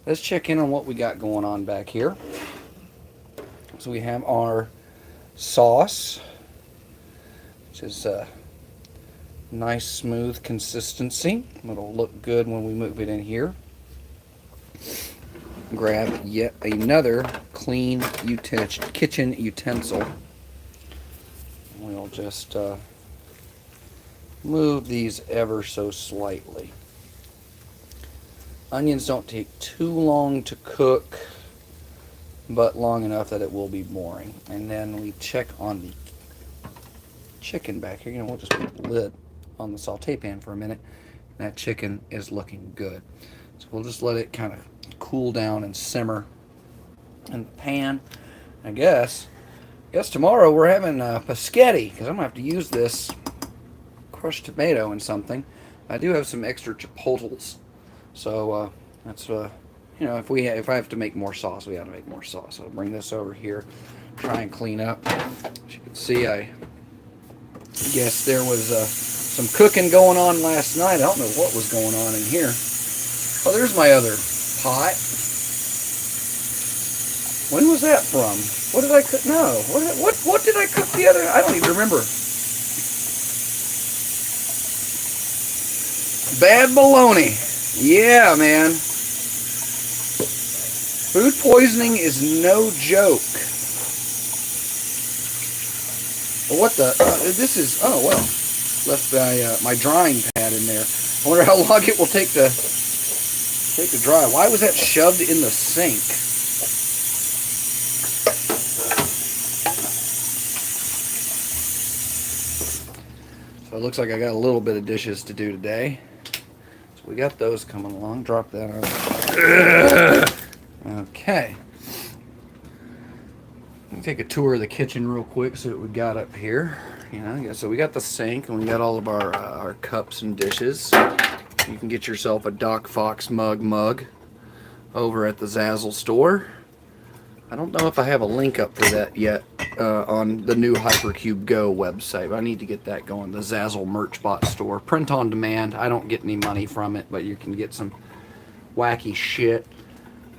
Let's check in on what we got going on back here. So we have our sauce, which is a nice smooth consistency. It'll look good when we move it in here. Grab yet another clean kitchen utensil. We'll just move these ever so slightly. Onions don't take too long to cook, but long enough that it will be boring. And then we check on the chicken back here. We'll just put the lid on the saute pan for a minute. That chicken is looking good. So we'll just let it kind of cool down and simmer in the pan. I guess tomorrow we're having paschetti, because I'm going to have to use this crushed tomato in something. I do have some extra chipotles, so that's if I have to make more sauce, we have to make more sauce. I'll bring this over here, try and clean up. As you can see, I guess there was some cooking going on last night. I don't know what was going on in here. Oh, there's my other pot. When was that from? What did I cook? No. What did I cook the other? I don't even remember. Bad bologna. Yeah, man. Food poisoning is no joke. What the? This is... Oh, well. Left my drying pad in there. I wonder how long it will take to dry. Why was that shoved in the sink? So it looks like I got a little bit of dishes to do today. So we got those coming along. Drop that on. Okay. Take a tour of the kitchen real quick, see what we got up here. You know, so we got the sink and we got all of our cups and dishes. You can get yourself a Doc Fox mug over at the Zazzle store. I don't know if I have a link up for that yet on the new Hypercube Go website, but I need to get that going. The Zazzle merch bot store. Print on demand. I don't get any money from it, but you can get some wacky shit.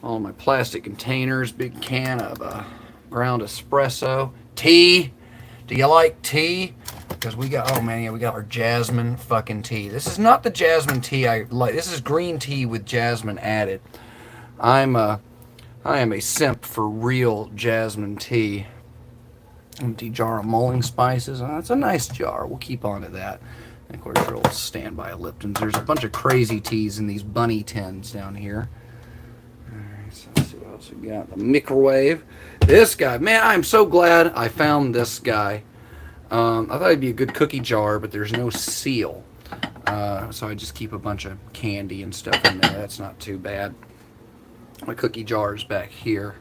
All my plastic containers, big can of ground espresso. Tea. Do you like tea? Because we got, oh man, yeah, we got our jasmine fucking tea. This is not the jasmine tea I like. This is green tea with jasmine added. I am a simp for real jasmine tea. Empty jar of mulling spices. It's a nice jar. We'll keep on to that. And of course, our little standby Liptons. There's a bunch of crazy teas in these bunny tins down here. Alright, so let's see what else we got. The microwave. This guy, man, I'm so glad I found this guy. I thought it'd be a good cookie jar, but there's no seal. So I just keep a bunch of candy and stuff in there. That's not too bad. My cookie jar is back here.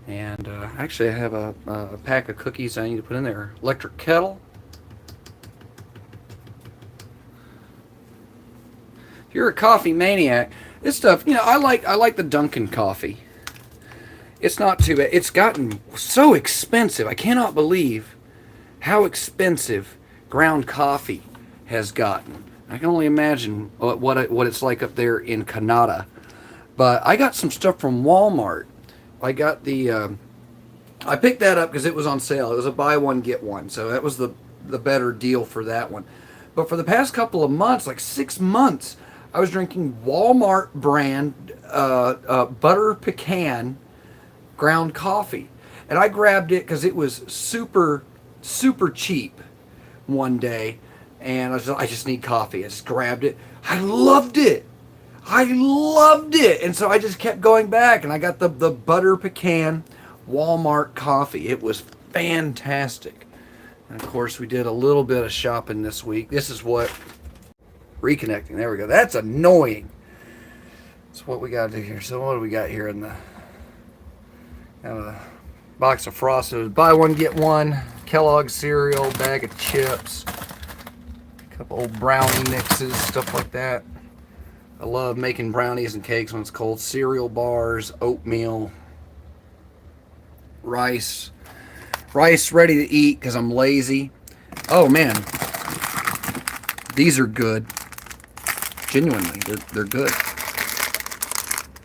And actually I have a pack of cookies I need to put in there. Electric kettle. If you're a coffee maniac, this stuff, you know, I like the Dunkin' coffee. It's not too bad. It's gotten so expensive. I cannot believe how expensive ground coffee has gotten. I can only imagine what it's like up there in Canada. But I got some stuff from Walmart. I got the, I picked that up because it was on sale. It was a buy one, get one. So that was the better deal for that one. But for the past couple of months, like 6 months, I was drinking Walmart brand butter pecan ground coffee. And I grabbed it because it was super cheap one day. And I just need coffee. I just grabbed it. I loved it. And so I just kept going back, and I got the butter pecan Walmart coffee. It was fantastic. And of course, we did a little bit of shopping this week. This is what, reconnecting, there we go. That's annoying. That's what we got to do here. So what do we got here in the box of Frosted? Buy one, get one. Kellogg's cereal, bag of chips, a couple old brownie mixes, stuff like that. I love making brownies and cakes when it's cold. Cereal bars, oatmeal, rice ready to eat because I'm lazy. Oh man, these are good. Genuinely, they're good.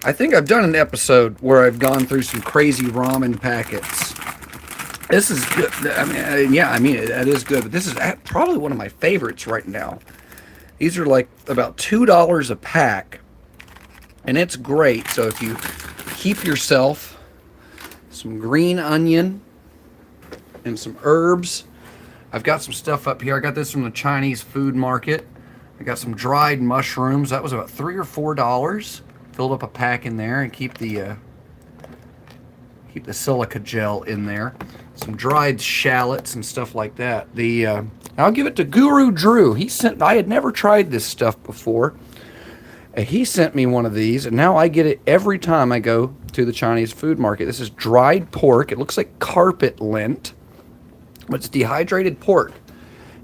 I think I've done an episode where I've gone through some crazy ramen packets. This is good. I mean, that is good, but this is probably one of my favorites right now. These are like about $2 a pack, and it's great. So if you keep yourself some green onion and some herbs. I've got some stuff up here. I got this from the Chinese food market. I got some dried mushrooms. That was about $3 or $4. Filled up a pack in there and keep the silica gel in there. Some dried shallots and stuff like that. I'll give it to Guru Drew. I had never tried this stuff before. He sent me one of these, and now I get it every time I go to the Chinese food market. This is dried pork. It looks like carpet lint, but it's dehydrated pork.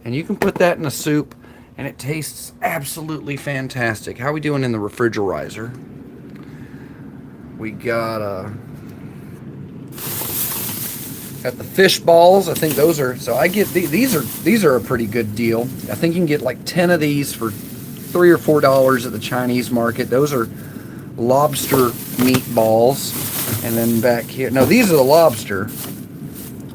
And you can put that in a soup, and it tastes absolutely fantastic. How are we doing in the refrigerator? We got the fish balls. I think those are, so I get these are a pretty good deal. I think you can get like 10 of these for $3 or $4 at the Chinese market. Those are lobster meatballs. And then back here, no, these are the lobster.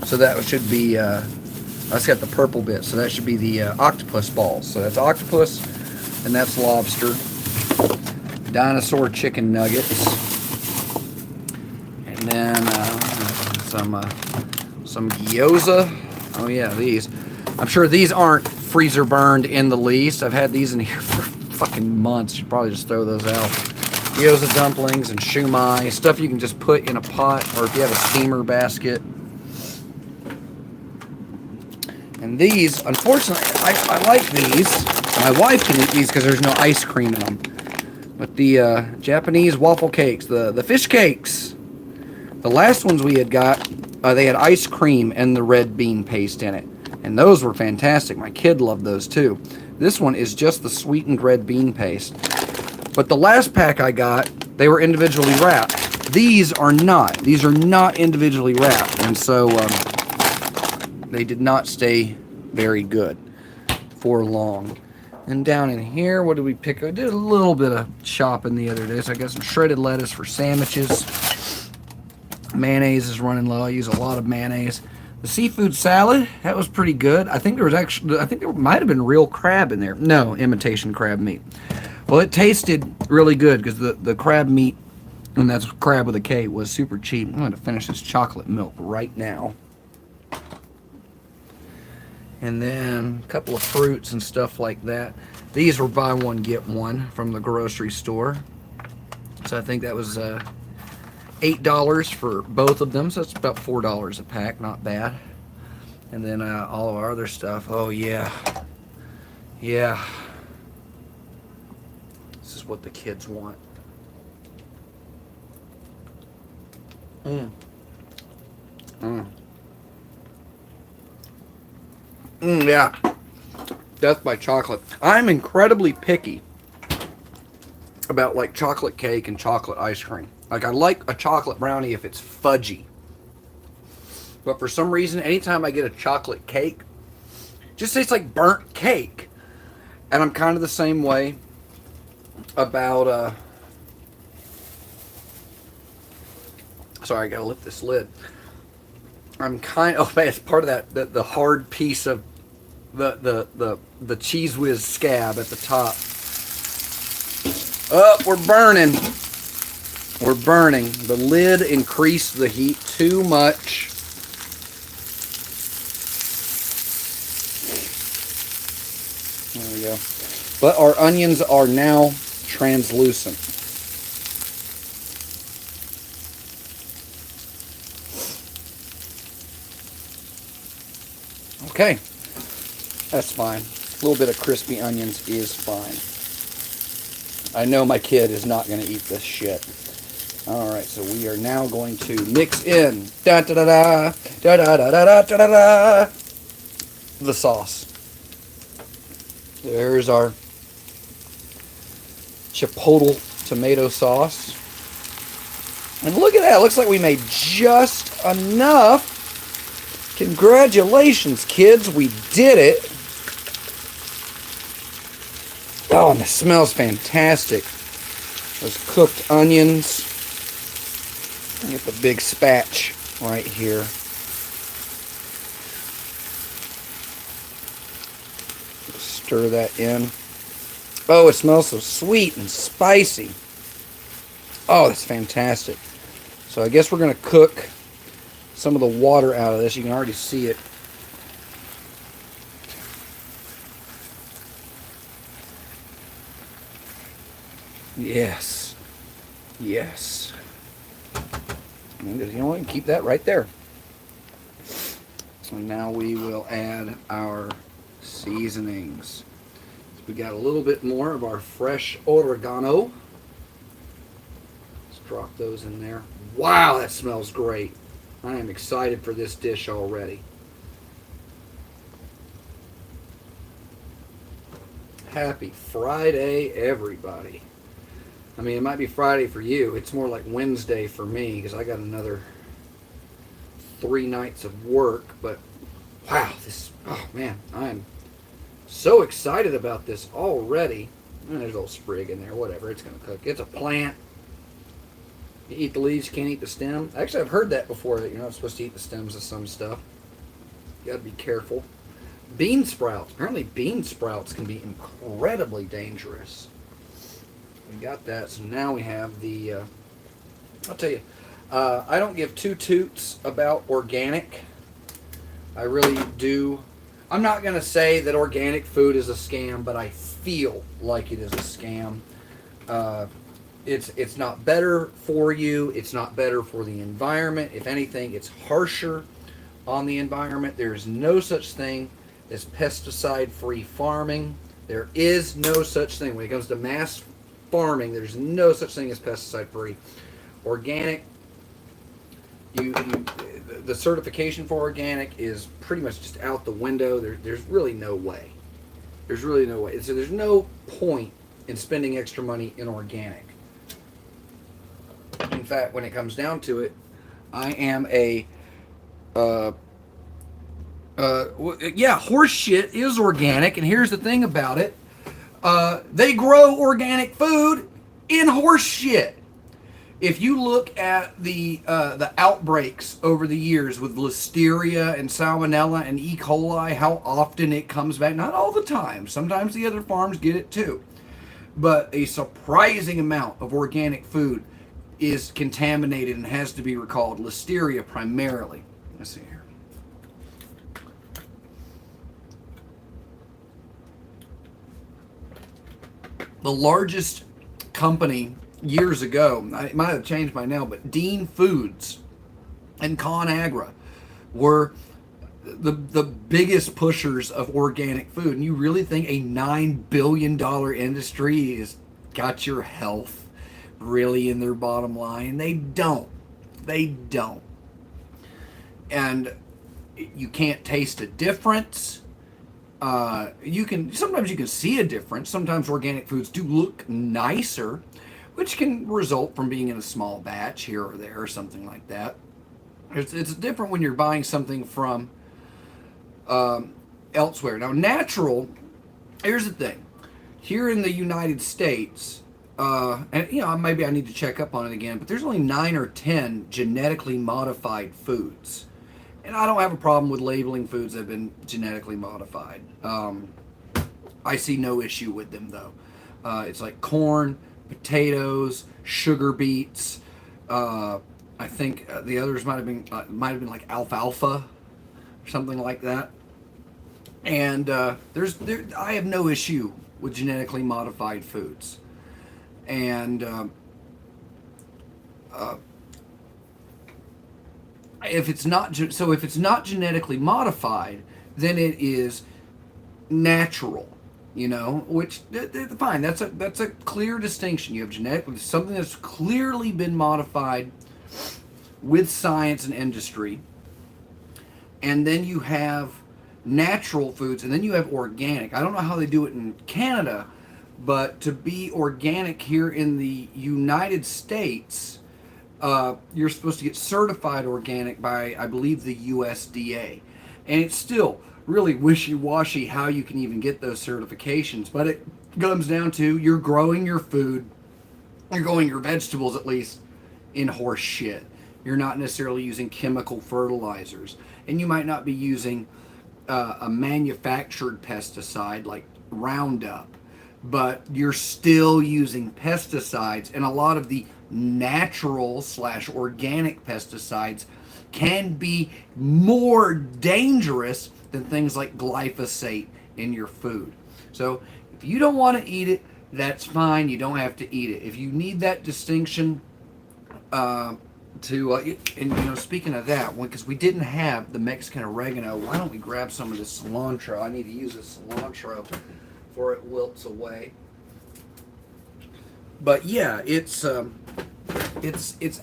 So that should be, that's got the purple bit. So that should be the octopus balls. So that's octopus and that's lobster. Dinosaur chicken nuggets. And then some gyoza. Oh yeah, these. I'm sure these aren't freezer burned in the least. I've had these in here for fucking months. Should probably just throw those out. Gyoza dumplings and shumai. Stuff you can just put in a pot, or if you have a steamer basket. And these, unfortunately, I like these. My wife can eat these because there's no ice cream in them. But the Japanese waffle cakes, the fish cakes. The last ones we had got, they had ice cream and the red bean paste in it. And those were fantastic. My kid loved those too. This one is just the sweetened red bean paste. But the last pack I got, they were individually wrapped. These are not. These are not individually wrapped. And so they did not stay very good for long. And down in here, what did we pick? I did a little bit of shopping the other day. So I got some shredded lettuce for sandwiches. Mayonnaise is running low. I use a lot of mayonnaise. The seafood salad, that was pretty good. I think there might have been real crab in there. No, imitation crab meat. Well, it tasted really good because the crab meat, and that's crab with a K, was super cheap. I'm going to finish this chocolate milk right now. And then a couple of fruits and stuff like that. These were buy one, get one from the grocery store. So I think that was $8 for both of them. So it's about $4 a pack, not bad. And then all of our other stuff. Oh, yeah. Yeah. This is what the kids want. Yeah. Death by chocolate. I'm incredibly picky about like chocolate cake and chocolate ice cream. Like I like a chocolate brownie if it's fudgy. But for some reason, anytime I get a chocolate cake, it just tastes like burnt cake. And I'm kind of the same way about sorry, I gotta lift this lid. I'm kind of, oh, it's part of that the hard piece of the Cheese Whiz scab at the top. Oh, we're burning. We're burning. The lid increased the heat too much. There we go. But our onions are now translucent. Okay, that's fine. A little bit of crispy onions is fine. I know my kid is not going to eat this shit. Alright, so we are now going to mix in the sauce. There's our chipotle tomato sauce. And look at that, it looks like we made just enough. Congratulations, kids, we did it. Oh, and it smells fantastic. Those cooked onions. Get the big spatch right here. Stir that in. Oh, it smells so sweet and spicy. Oh, that's fantastic. So I guess we're going to cook some of the water out of this. You can already see it. Yes. Yes. And you know what? Keep that right there. So now we will add our seasonings. So we got a little bit more of our fresh oregano. Let's drop those in there. Wow, that smells great. I am excited for this dish already. Happy Friday, everybody. I mean, it might be Friday for you. It's more like Wednesday for me because I got another 3 nights of work. But wow, this, oh man, I'm so excited about this already. There's a little sprig in there, whatever, it's going to cook. It's a plant. You eat the leaves, you can't eat the stem. Actually, I've heard that before, that you're not supposed to eat the stems of some stuff. You got to be careful. Bean sprouts. Apparently bean sprouts can be incredibly dangerous. We got that, so now we have the, I'll tell you, I don't give two toots about organic. I really do. I'm not going to say that organic food is a scam, but I feel like it is a scam. It's not better for you. It's not better for the environment. If anything, it's harsher on the environment. There's no such thing as pesticide-free farming. There is no such thing. When it comes to mass farming, there's no such thing as pesticide-free. Organic the certification for organic is pretty much just out the window. There's really no way. There's really no way. So there's no point in spending extra money in organic. In fact, when it comes down to it, I am a horse shit is organic, and here's the thing about it: they grow organic food in horse shit. If you look at the outbreaks over the years with Listeria and Salmonella and E. coli, how often it comes back, not all the time, sometimes the other farms get it too, but a surprising amount of organic food is contaminated and has to be recalled. Listeria primarily. Let's see here. The largest company years ago, it might have changed by now, but Dean Foods and ConAgra were the biggest pushers of organic food. And you really think a $9 billion industry has got your health really in their bottom line? They don't. They don't. And you can't taste a difference. Sometimes you can see a difference. Sometimes organic foods do look nicer, which can result from being in a small batch here or there or something like that. It's different when you're buying something from elsewhere. Now, natural, here's the thing. Here in the United States, and maybe I need to check up on it again, but there's only 9 or 10 genetically modified foods. And I don't have a problem with labeling foods that have been genetically modified. I see no issue with them, though. It's like corn, potatoes, sugar beets. I think the others might have been like alfalfa or something like that. And I have no issue with genetically modified foods. And if it's not genetically modified, then it is natural. Which fine. That's a clear distinction. You have something that's clearly been modified with science and industry, and then you have natural foods, and then you have organic. I don't know how they do it in Canada, but to be organic here in the United States, you're supposed to get certified organic by, I believe, the USDA, and it's still really wishy-washy how you can even get those certifications, but it comes down to you're growing your food, you're growing your vegetables at least, in horse shit. You're not necessarily using chemical fertilizers, and you might not be using a manufactured pesticide like Roundup, but you're still using pesticides, and a lot of the natural/organic pesticides can be more dangerous than things like glyphosate in your food. So if you don't want to eat it, that's fine. You don't have to eat it. If you need that distinction, speaking of that, because we didn't have the Mexican oregano, why don't we grab some of this cilantro? I need to use this cilantro before it wilts away. But yeah, it's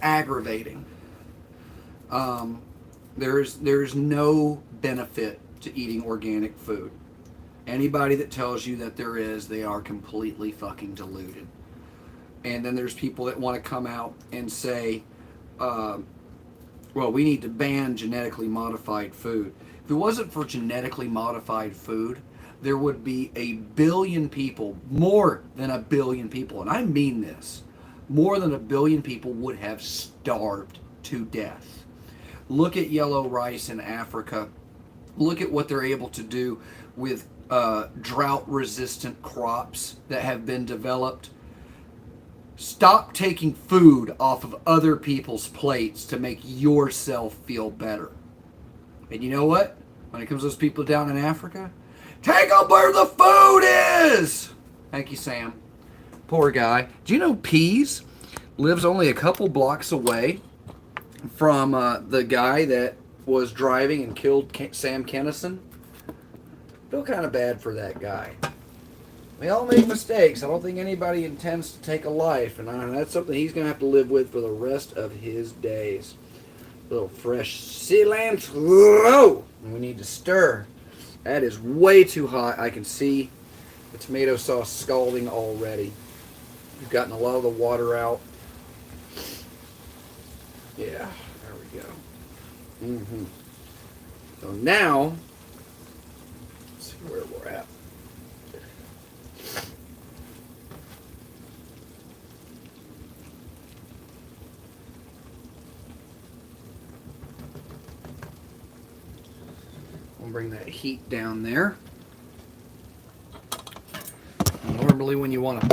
aggravating. There's no benefit to eating organic food. Anybody that tells you that there is, they are completely fucking deluded. And then there's people that want to come out and say, we need to ban genetically modified food. If it wasn't for genetically modified food, there would be 1 billion people, more than 1 billion people, and I mean this, more than 1 billion people would have starved to death. Look at yellow rice in Africa. Look at what they're able to do with drought-resistant crops that have been developed. Stop taking food off of other people's plates to make yourself feel better. And you know what? When it comes to those people down in Africa, take them where the food is! Thank you, Sam. Poor guy. Do you know Pease lives only a couple blocks away from the guy that was driving and killed Sam Kennison? Feel kind of bad for that guy. We all make mistakes. I don't think anybody intends to take a life, and that's something he's going to have to live with for the rest of his days. A little fresh cilantro. And we need to stir. That is way too hot. I can see the tomato sauce scalding already. We've gotten a lot of the water out. Yeah, there we go. So now, let's see where we're at. We'll bring that heat down there. Normally when you want to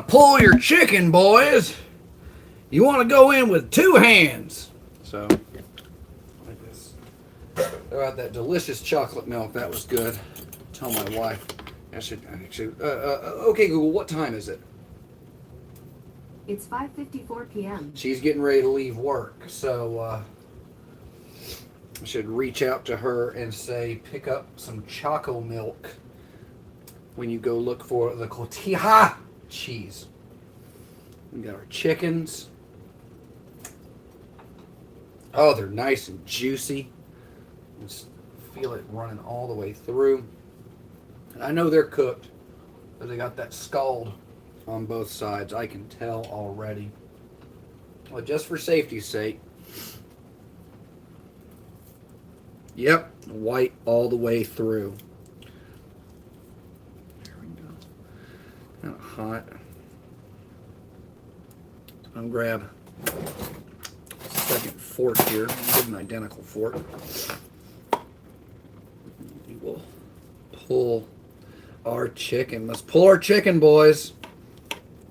pull your chicken, boys, you want to go in with 2 hands. So, like this. Throw out that delicious chocolate milk. That was good. Tell my wife. Okay, Google, what time is it? It's 5:54 p.m. She's getting ready to leave work, so I should reach out to her and say, pick up some choco milk when you go look for the cotija cheese. We got our chickens. Oh, they're nice and juicy. Just feel it running all the way through. And I know they're cooked, but they got that scald on both sides. I can tell already. Well, just for safety's sake. Yep, white all the way through. There we go. Kind of hot. I'm gonna grab a second fork here. I'll give an identical fork. We will pull our chicken. Let's pull our chicken, boys.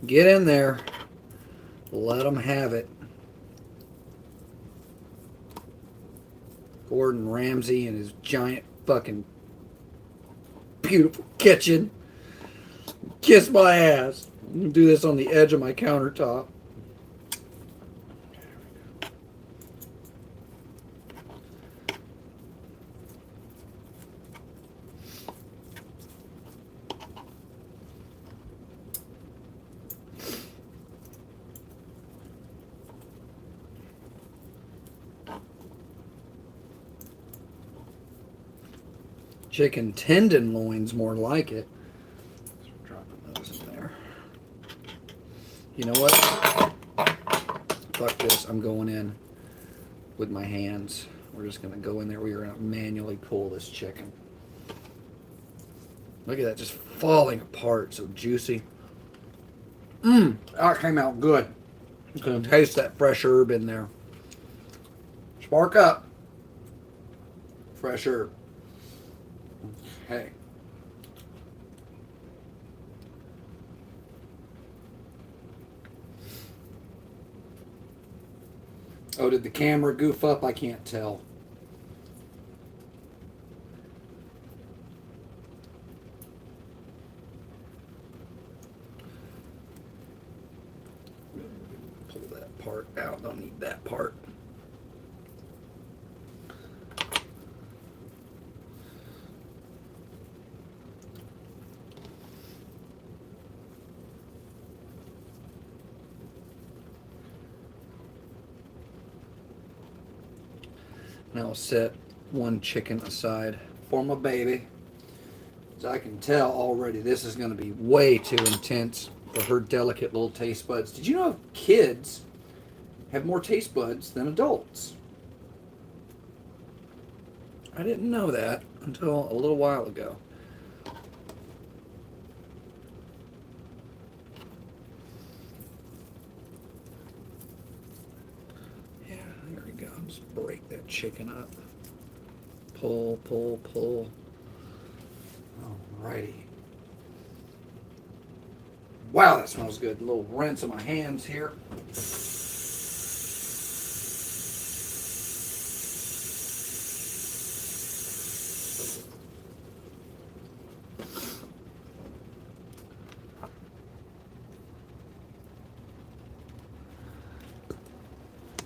Get in there. Let them have it. Gordon Ramsay and his giant fucking beautiful kitchen. Kiss my ass. I'm gonna do this on the edge of my countertop. Chicken tenderloins, more like it. So dropping those in there. You know what? Fuck this. I'm going in with my hands. We're just going to go in there. We're going to manually pull this chicken. Look at that, just falling apart. So juicy. That came out good. You can taste that fresh herb in there. Spark up. Fresh herb. Okay. Oh, did the camera goof up? I can't tell. Pull that part out. Don't need that part. Now I'll set one chicken aside for my baby. As I can tell already, this is going to be way too intense for her delicate little taste buds. Did you know kids have more taste buds than adults? I didn't know that until a little while ago. Yeah, there we go. Just break that chicken up. Pull, pull, pull. Alrighty. Wow, that smells good. A little rinse of my hands here.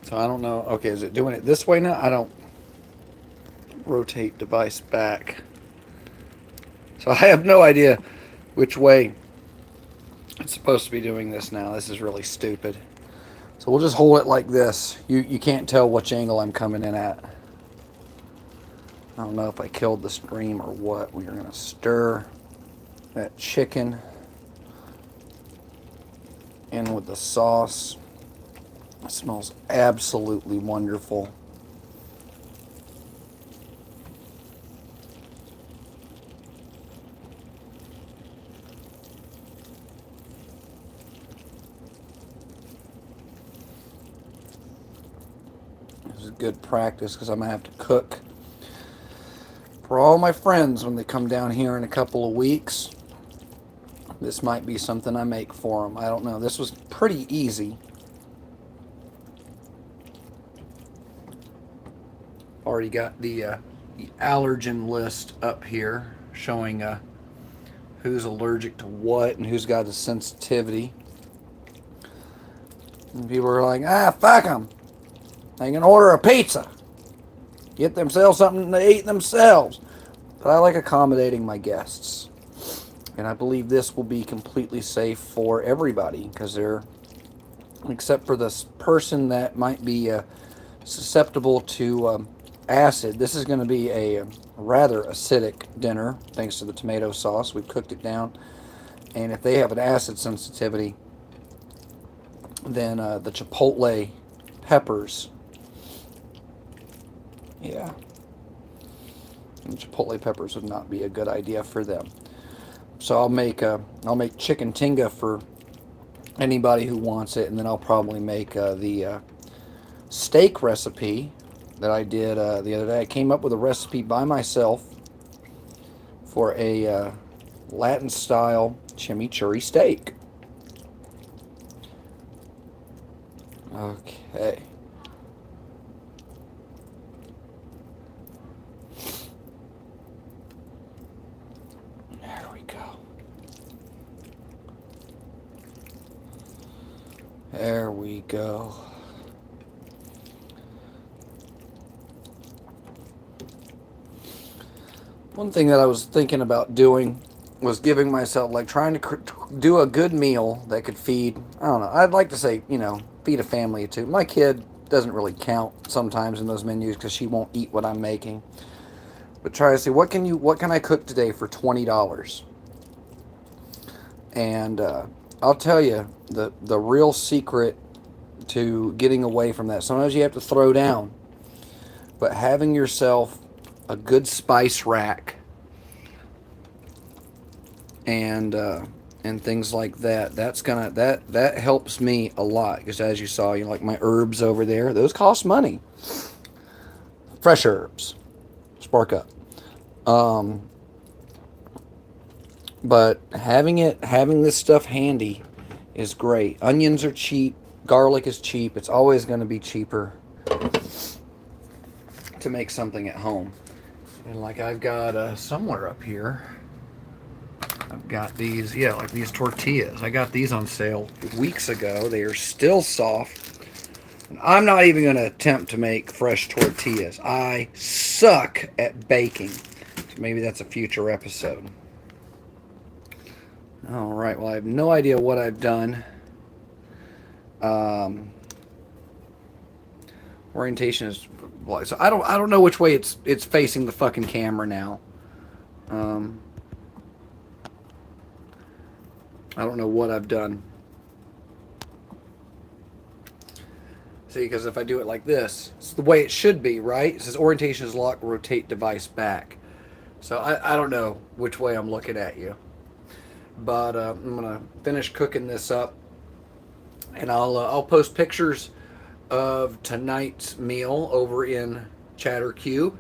So I don't know. Okay, is it doing it this way now? I don't rotate device back. So I have no idea which way it's supposed to be doing this now. This is really stupid. So we'll just hold it like this. You can't tell which angle I'm coming in at. I don't know if I killed the stream or what. We're going to stir that chicken in with the sauce. It smells absolutely wonderful. This is good practice because I'm going to have to cook for all my friends when they come down here in a couple of weeks. This might be something I make for them. I don't know. This was pretty easy. Already got the allergen list up here showing who's allergic to what and who's got a sensitivity. And people are like, fuck them. They can order a pizza. Get themselves something to eat themselves. But I like accommodating my guests. And I believe this will be completely safe for everybody because they're, except for this person that might be susceptible to acid. This is going to be a rather acidic dinner thanks to the tomato sauce. We've cooked it down. And if they have an acid sensitivity, then the chipotle peppers, yeah, and chipotle peppers would not be a good idea for them. So I'll make chicken tinga for anybody who wants it, and then I'll probably make the steak recipe that I did the other day. I came up with a recipe by myself for a Latin style chimichurri steak. Okay. There we go. There we go. One thing that I was thinking about doing was giving myself, like, trying to do a good meal that could feed, I don't know, I'd like to say, feed a family of two. My kid doesn't really count sometimes in those menus because she won't eat what I'm making. But try to see, what can I cook today for $20? And I'll tell you, the real secret to getting away from that, sometimes you have to throw down, but having yourself a good spice rack and things like that, that helps me a lot, because as you saw, like my herbs over there, those cost money. Fresh herbs, spark up. But having this stuff handy is great. Onions are cheap, garlic is cheap. It's always going to be cheaper to make something at home. And like I've got somewhere up here, I've got these, like these tortillas. I got these on sale weeks ago. They are still soft. And I'm not even going to attempt to make fresh tortillas. I suck at baking. So maybe that's a future episode. All right. Well, I have no idea what I've done. Orientation is, so I don't know which way it's facing the fucking camera now. I don't know what I've done. See, because if I do it like this, it's the way it should be, right? It says orientation is lock, rotate device back. So I don't know which way I'm looking at you. But I'm going to finish cooking this up. And I'll post pictures of tonight's meal over in Hypercube.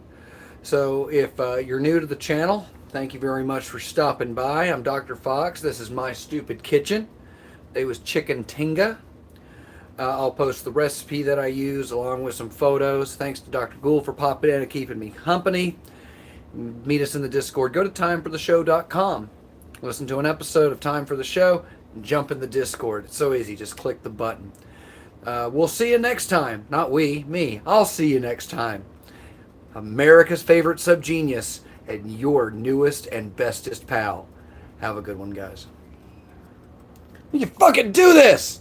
So if you're new to the channel, thank you very much for stopping by. I'm Dr. Fox. This is my stupid kitchen. It was chicken tinga. I'll post the recipe that I use along with some photos. Thanks to Dr. Gould for popping in and keeping me company. Meet us in the Discord. Go to timefortheshow.com. Listen to an episode of Time for the Show and jump in the Discord. It's so easy. Just click the button. We'll see you next time. Not we, me. I'll see you next time. America's favorite subgenius and your newest and bestest pal. Have a good one, guys. You can fucking do this!